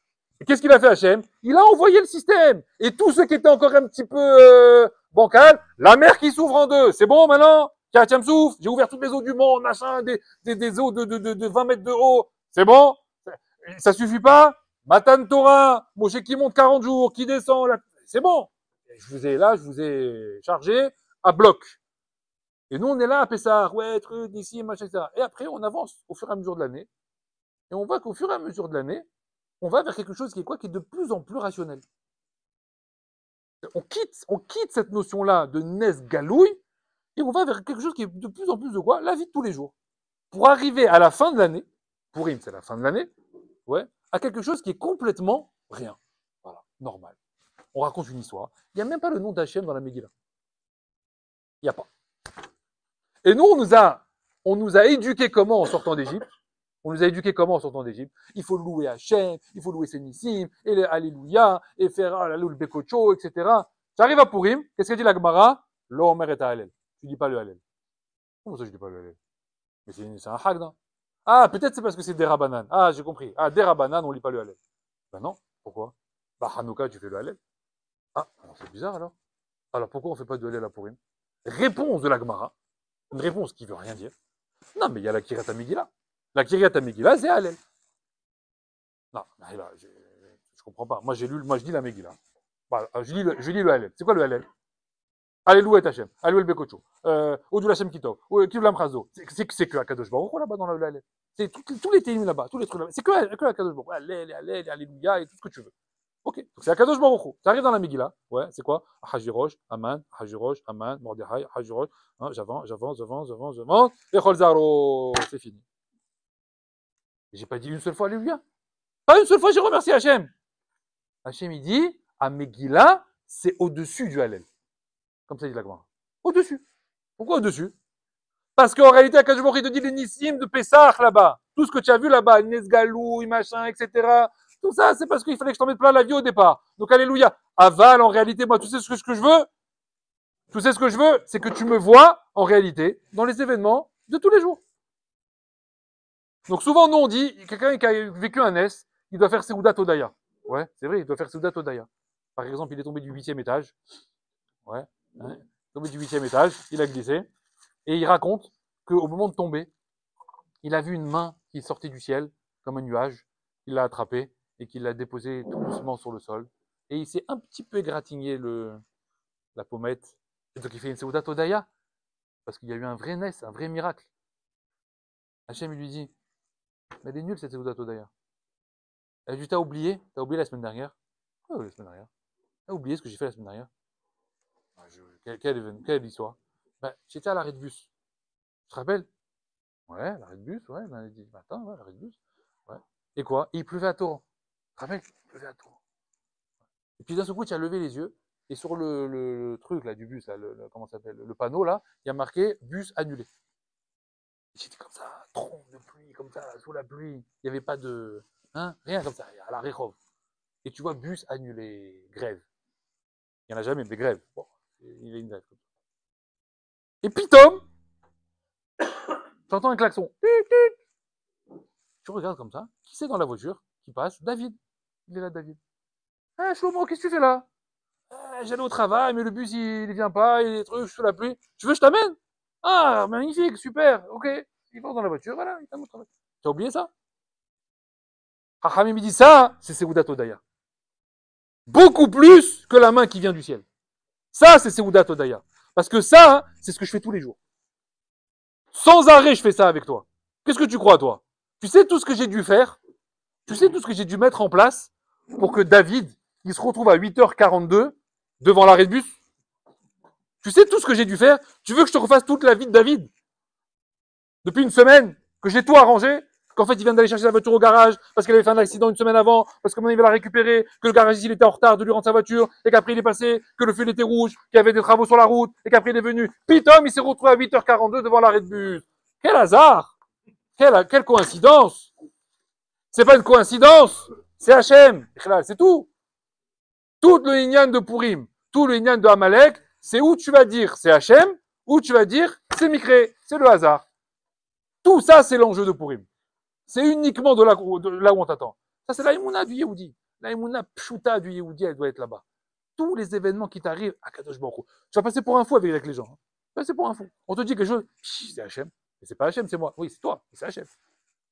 B: qu'est-ce qu'il a fait Hachem? Il a envoyé le système. Et tous ceux qui étaient encore un petit peu bancal, la mer qui s'ouvre en deux. C'est bon maintenant? Tiens, souffle. J'ai ouvert toutes les eaux du monde, machin, des eaux de 20 mètres de haut. C'est bon? Ça suffit pas? Matan Torah, Moshe qui monte 40 jours, qui descend. Là. C'est bon. Je vous ai chargé à bloc. Et nous, on est là à Pessah. Ouais, truc, ici, machin, etc. Et après, on avance au fur et à mesure de l'année. Et on voit qu'au fur et à mesure de l'année, on va vers quelque chose qui est quoi? Qui est de plus en plus rationnel. On quitte cette notion-là de Nes Galouille et on va vers quelque chose qui est de plus en plus de quoi? La vie de tous les jours. Pour arriver à la fin de l'année, Pourim, c'est la fin de l'année, ouais, à quelque chose qui est complètement rien. Voilà, normal. On raconte une histoire. Il n'y a même pas le nom d'Hachem dans la Megillah. Il n'y a pas. Et nous, on nous a éduqués comment en sortant d'Égypte? On nous a éduqués comment en sortant d'Égypte? Il faut louer Hachem, il faut louer Sénissim, et les Alléluia, et faire le Bekocho, etc. J'arrive à Pourim, qu'est-ce que dit la Gemara? Lo Omer et Hallel. Tu dis pas le Hallel. Comment ça je dis pas le Hallel? Mais c'est un hag, non? Ah, peut-être c'est parce que c'est des Rabanan. Ah, j'ai compris. Ah, des Rabanan, on lit pas le Hallel. Ben non, pourquoi? Bah, Hanouka, tu fais le Hallel. Ah, c'est bizarre alors. Alors pourquoi on fait pas de Hallel à Pourim? Réponse de la Gemara. Une réponse qui veut rien dire. Non, mais il y a la Kiryat Megillah. La Kiryat Megillah, c'est Hallel. Non, là, je comprends pas. Moi, je dis la Megillah. Bah, je lis le Hallel. C'est quoi le Hallel? Alléluia et Hachem. Alléluia le Bekocho. Odul Hachem Kitov. Kiv Lamchazo. C'est que Akadosh Baruch là-bas dans le Hallel. C'est tous les télim là-bas. Tous les trucs là-bas. C'est que Akadosh Baruch. Hallel, Alléluia et tout ce que tu veux. Ok. Donc c'est Akadosh Baruch. Ça arrive dans la Megillah. Ouais, c'est quoi? Hajirosh, Aman, Mordechai, Hajirosh. Hein, j'avance. Et Cholzaro. C'est fini. J'ai pas dit une seule fois Alléluia. Pas une seule fois j'ai remercié Hachem. Hachem il dit, à Megillah, c'est au-dessus du Hallel. Comme ça dit la Gemara. Au-dessus. Pourquoi au-dessus? Parce qu'en réalité, Akadosh Baruch il te dit les nissim de Pessah là-bas. Tout ce que tu as vu là-bas, Nesgalou, machin, etc. Tout ça, c'est parce qu'il fallait que je t'en mette plein la vie au départ. Donc alléluia. Aval, en réalité, moi, tu sais ce que je veux? Tu sais ce que je veux? C'est que tu me vois, en réalité, dans les événements de tous les jours. Donc souvent, nous, on dit, quelqu'un qui a vécu un S, il doit faire Seudat Odaya. Ouais, c'est vrai, il doit faire Seudat Odaya. Par exemple, il est tombé du 8e étage. Ouais. Tombé du 8e étage, il a glissé. Et il raconte qu'au moment de tomber, il a vu une main qui sortait du ciel, comme un nuage. Il l'a attrapé et qu'il l'a déposé tout doucement sur le sol. Et il s'est un petit peu égratigné la pommette. Et donc il fait une Seudat Odaya. Parce qu'il y a eu un vrai Ness, un vrai miracle. Hachem, il lui dit, mais elle est nulle cette Seudat Odaya. Elle lui dit, t'as oublié la semaine dernière? Oh, la semaine dernière. T'as oublié ce que j'ai fait la semaine dernière? Quelle histoire? Ben, j'étais à l'arrêt de bus. Tu te rappelles? Ouais, l'arrêt de bus, ouais, lundi matin, ouais, l'arrêt de bus. Ouais. Et quoi? Et il pleuvait à torrent. Tu te rappelles? Il pleuvait à torrent. Et puis d'un seul coup, tu as levé les yeux, et sur le truc là du bus, là, comment ça s'appelle? Le panneau là, il y a marqué bus annulé. J'étais comme ça, trompe de pluie, comme ça, sous la pluie. Il n'y avait pas de. Hein? Rien comme ça, à la Rehov. Et tu vois, bus annulé, grève. Il n'y en a jamais, mais grève. Bon, il y a une grève. Et puis, Tom, j'entends un klaxon. Tu regardes comme ça. Qui c'est dans la voiture qui passe? David. Il est là, David. Ah, Shlomo, qu'est-ce que tu fais là? J'allais au travail, mais le bus, il vient pas, il y a des trucs sous la pluie. Tu veux que je t'amène? Ah, magnifique, super, ok. Il va dans la voiture, voilà, il t'amène au travail. Tu as oublié ça? Chachamim me dit ça, c'est Seudat Odaya. Beaucoup plus que la main qui vient du ciel. Ça, c'est Seudat Odaya. Parce que ça, c'est ce que je fais tous les jours. Sans arrêt, je fais ça avec toi. Qu'est-ce que tu crois, toi? Tu sais tout ce que j'ai dû faire? Tu sais tout ce que j'ai dû mettre en place pour que David, il se retrouve à 8h42 devant l'arrêt de bus? Tu sais tout ce que j'ai dû faire? Tu veux que je te refasse toute la vie de David? Depuis une semaine, que j'ai tout arrangé, qu'en fait, il vient d'aller chercher sa voiture au garage parce qu'elle avait fait un accident une semaine avant, parce que maintenant il va la récupérer, que le garagiste il était en retard de lui rendre sa voiture, et qu'après il est passé, que le feu il était rouge, qu'il y avait des travaux sur la route, et qu'après il est venu. Pitom, il s'est retrouvé à 8h42 devant l'arrêt de bus. Quel hasard! Quelle coïncidence! C'est pas une coïncidence! C'est Hachem! C'est tout! Tout le Inyan de Purim, tout le Inyan de Amalek, c'est où tu vas dire c'est Hachem, où tu vas dire c'est Mikré, c'est le hasard. Tout ça, c'est l'enjeu de Purim. C'est uniquement de là où on t'attend. Ça, c'est la Emouna du Yehudi. La Emouna pshuta du Yehudi, elle doit être là-bas. Tous les événements qui t'arrivent à Kadosh Baruch Hu. Tu vas passer pour un fou avec les gens. Tu vas passer pour un fou. On te dit quelque chose, c'est Hachem. Mais c'est pas Hachem, c'est moi. Oui, c'est toi, mais c'est Hachem.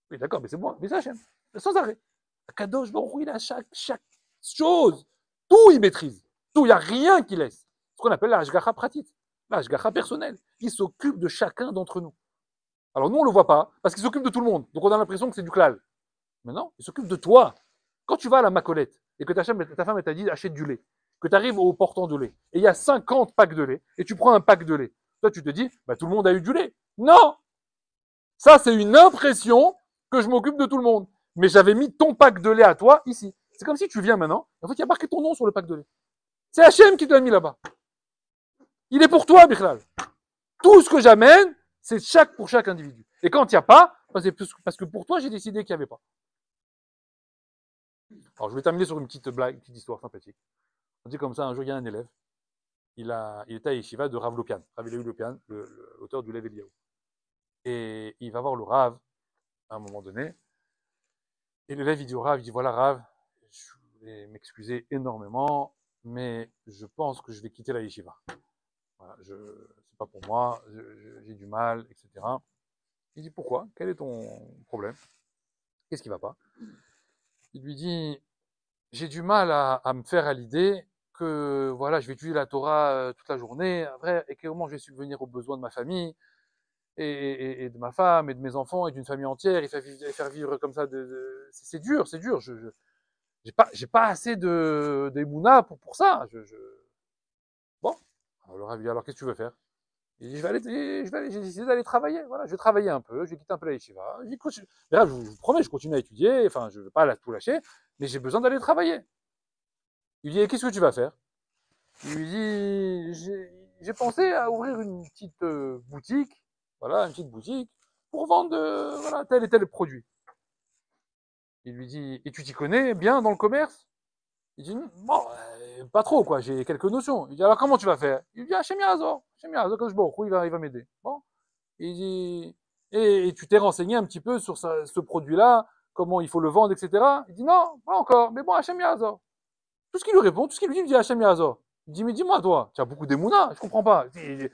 B: Oui, d'accord, mais c'est moi, mais c'est Hachem. Sans arrêt. Kadosh Baruch Hu, il a chaque chose. Tout, il maîtrise. Tout, il n'y a rien qui laisse. Ce qu'on appelle la Hashgacha pratique. La Hashgacha personnelle. Il s'occupe de chacun d'entre nous. Alors nous, on ne le voit pas, parce qu'il s'occupe de tout le monde. Donc on a l'impression que c'est du klal. Mais non, il s'occupe de toi. Quand tu vas à la Macolette, et que ta femme t'a dit achète du lait, que tu arrives au portant de lait, et il y a 50 packs de lait, et tu prends un pack de lait, toi tu te dis, bah, tout le monde a eu du lait. Non! Ça, c'est une impression que je m'occupe de tout le monde. Mais j'avais mis ton pack de lait à toi ici. C'est comme si tu viens maintenant, en fait, il y a marqué ton nom sur le pack de lait. C'est Hachem qui te l'a mis là-bas. Il est pour toi, Bichlal. Tout ce que j'amène, c'est pour chaque individu. Et quand il n'y a pas, c'est parce que pour toi, j'ai décidé qu'il n'y avait pas. Alors, je vais terminer sur une petite blague, une petite histoire sympathique. On dit comme ça, un jour, il y a un élève. Il était à Yeshiva de Rav Lopian. Rav Lopian, l'auteur du Lev Eliyahu. Et il va voir le Rav, à un moment donné. Et l'élève, il dit au Rav, il dit, voilà Rav, je voulais m'excuser énormément, mais je pense que je vais quitter la Yeshiva. Voilà, c'est pas pour moi, j'ai du mal, etc. Il dit, pourquoi? Quel est ton problème? Qu'est-ce qui va pas? Il lui dit, j'ai du mal à me faire à l'idée que voilà, je vais étudier la Torah toute la journée, après, et comment je vais subvenir aux besoins de ma famille, et de ma femme, et de mes enfants, et d'une famille entière, et faire vivre comme ça, c'est dur, j'ai pas assez d'émouna pour ça. Bon, alors qu'est-ce que tu veux faire? Il dit, j'ai décidé d'aller travailler. Voilà, je vais travailler un peu, je vais quitter un peu la yeshiva. Je vous promets, je continue à étudier. Enfin, je ne vais pas tout lâcher, mais j'ai besoin d'aller travailler. Il lui dit, qu'est-ce que tu vas faire? Il lui dit, j'ai pensé à ouvrir une petite boutique, voilà, une petite boutique, pour vendre voilà, tel et tel produit. Il lui dit, et tu t'y connais bien dans le commerce? Il dit, bon, pas trop, quoi, j'ai quelques notions. Il dit, alors comment tu vas faire? Il lui dit, Hachem Yazor, quand je vois, il va m'aider. Bon. Il dit, et tu t'es renseigné un petit peu sur ce produit-là, comment il faut le vendre, etc. Il dit, non, pas encore, mais bon, Hachem Yazor. Tout ce qu'il lui répond, tout ce qu'il lui dit, il dit Hachem Yazor. Il dit, mais dis-moi, toi, tu as beaucoup d'émouna, je comprends pas. Il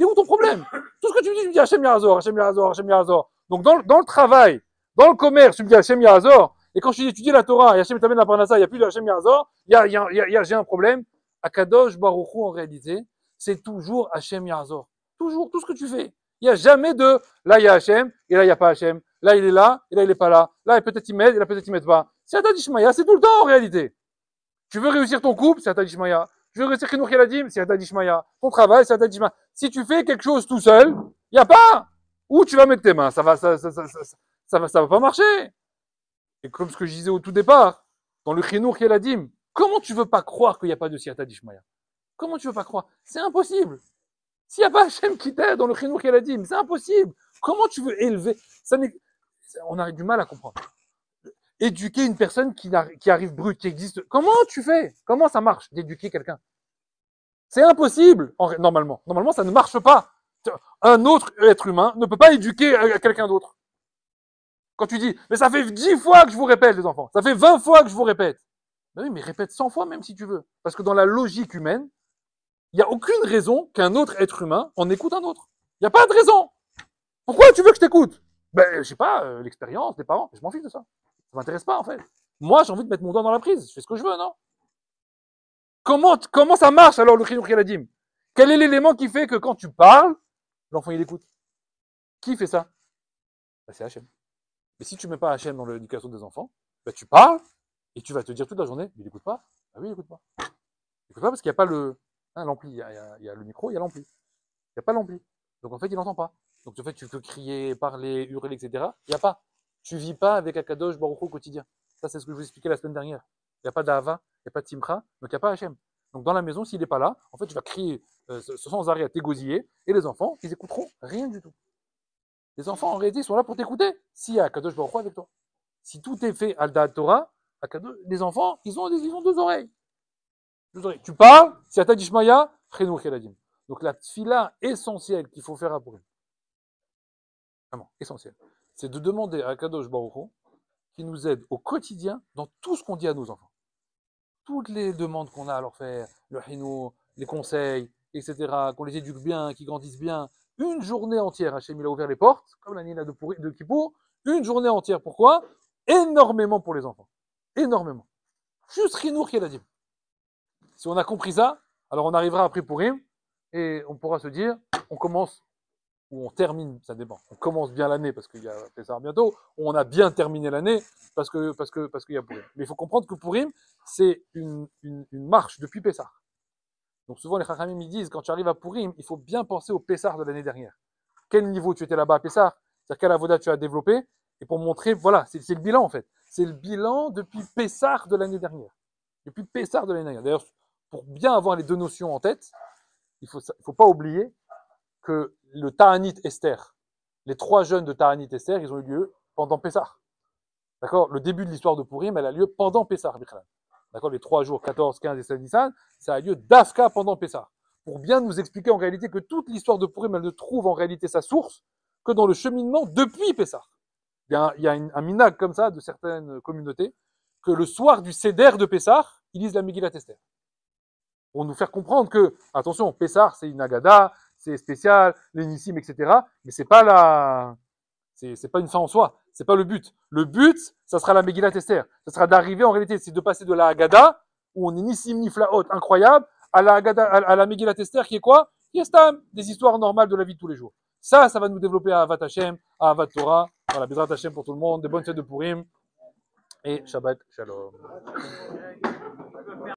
B: est où ton problème? Tout ce que tu me dis Hachem Yazor, Hachem Yazor, Hachem Yazor. Donc, dans le travail, dans le commerce, tu me dis Hachem Yazor. Et quand je suis étudié la Torah, et Hachem t'amène la Parnassa, il n'y a plus de Hachem Yazor, j'ai un problème. À Kadosh Baruch Hu, en réalité, c'est toujours Hachem Yazor. Toujours, tout ce que tu fais. Il n'y a jamais de, là il y a Hachem, et là il n'y a pas Hachem. Là il est là, et là il n'est pas là. Là peut-être il m'aide, et là peut-être il m'aide pas. C'est Ata Dishmaya, c'est tout le temps en réalité. Tu veux réussir ton couple, c'est Ata Dishmaya. Tu veux réussir Khinour Yeladim, c'est Ata Dishmaya. Ton travail, c'est Ata Dishmaya. Si tu fais quelque chose tout seul, il n'y a pas. Où tu vas mettre tes mains? Ça va pas marcher. Et comme ce que je disais au tout départ, dans le Khinour Yeladim, comment tu veux pas croire qu'il n'y a pas de Siata Dishmaya? Comment tu veux pas croire? C'est impossible. S'il n'y a pas Hachem qui t'aide dans le Khinour Yeladim, c'est impossible. Comment tu veux élever? On a du mal à comprendre. Éduquer une personne qui arrive brute, qui existe. Comment tu fais? Comment ça marche d'éduquer quelqu'un? C'est impossible, normalement. Normalement, ça ne marche pas. Un autre être humain ne peut pas éduquer quelqu'un d'autre. Quand tu dis, mais ça fait 10 fois que je vous répète, les enfants. Ça fait 20 fois que je vous répète. Ben oui, mais répète 100 fois même si tu veux. Parce que dans la logique humaine, il n'y a aucune raison qu'un autre être humain en écoute un autre. Il n'y a pas de raison. Pourquoi tu veux que je t'écoute? Ben, je sais pas, l'expérience, les parents, je m'en fiche de ça. Ça m'intéresse pas, en fait. Moi, j'ai envie de mettre mon doigt dans la prise. Je fais ce que je veux, non? Comment ça marche, alors, le Khinour Yeladim? Quel est l'élément qui fait que quand tu parles, l'enfant, il écoute? Qui fait ça? Ben, c'est Hachem. Mais si tu mets pas Hachem dans l'éducation des enfants, bah, tu parles et tu vas te dire toute la journée, mais il écoute pas. Ah oui, il écoute pas. Il écoute pas parce qu'il n'y a pas l'ampli. Il y a le micro, il y a l'ampli. Il n'y a pas l'ampli. Donc en fait, il n'entend pas. Donc en fait, tu peux crier, parler, hurler, etc. Il n'y a pas. Tu vis pas avec Akadosh Baruch Hu au quotidien. Ça, c'est ce que je vous expliquais la semaine dernière. Il n'y a pas d'Ava, il n'y a pas de Simcha, donc il n'y a pas Hachem. Donc dans la maison, s'il n'est pas là, en fait, tu vas crier sans arrêt à t'égosiller, et les enfants, ils écouteront rien du tout. Les enfants, en réalité, ils sont là pour t'écouter. S'il y a Akadosh Baruch Hu avec toi. Si tout est fait al da'at Torah, les enfants, ils ont deux oreilles. Deux oreilles. Tu parles, si Ata Dishmaya, Chenour Keladim. Donc la tfila essentielle qu'il faut faire à Purim, vraiment essentielle, c'est de demander à Akadosh Baruch Hu qui nous aide au quotidien dans tout ce qu'on dit à nos enfants. Toutes les demandes qu'on a à leur faire, le hinou, les conseils, etc., qu'on les éduque bien, qu'ils grandissent bien, une journée entière, Hachem il a ouvert les portes, comme la Nina de Kippour, une journée entière, pourquoi? Énormément pour les enfants. Énormément. Juste Hinour qui l'a dit. Si on a compris ça, alors on arrivera après Purim, et on pourra se dire, on commence, ou on termine, ça dépend. On commence bien l'année, parce qu'il y a Pessah bientôt, ou on a bien terminé l'année, parce qu'il y a Purim. Mais il faut comprendre que Purim, c'est une marche depuis Pessah. Donc souvent les Chachamim ils disent, quand tu arrives à Purim, il faut bien penser au Pessah de l'année dernière. Quel niveau tu étais là-bas à Pessah? C'est-à-dire quelle avoda tu as développé? Et pour montrer, voilà, c'est le bilan en fait. C'est le bilan depuis Pessah de l'année dernière. Depuis Pessah de l'année dernière. D'ailleurs, pour bien avoir les deux notions en tête, il faut pas oublier que le Ta'anit Esther, les 3 jeunes de Ta'anit Esther, ils ont eu lieu pendant Pessah. D'accord? Le début de l'histoire de Purim, elle a lieu pendant Pessah. D'accord? Les 3 jours, 14, 15 et 16 Nissan, ça a lieu d'Afka pendant Pessah. Pour bien nous expliquer en réalité que toute l'histoire de Purim, elle ne trouve en réalité sa source que dans le cheminement depuis Pessah. Il y a un minag comme ça de certaines communautés, que le soir du Seder de Pessah, ils lisent la Megillat Esther. Pour nous faire comprendre que, attention, Pessah, c'est une agada, c'est spécial, les nissim, etc. Mais c'est pas une fin en soi. C'est pas le but. Le but, ça sera la Megillat Esther. Ça sera d'arriver, en réalité, c'est de passer de la agada, où on est nissim, niflaot, incroyable, à la agada, à la Megillat Esther, qui est quoi? Qui est stam, des histoires normales de la vie de tous les jours. Ça va nous développer à Avat Hashem, à Avat Torah. Voilà, Bezrat Hashem pour tout le monde, des bonnes fêtes de Purim, et Shabbat Shalom.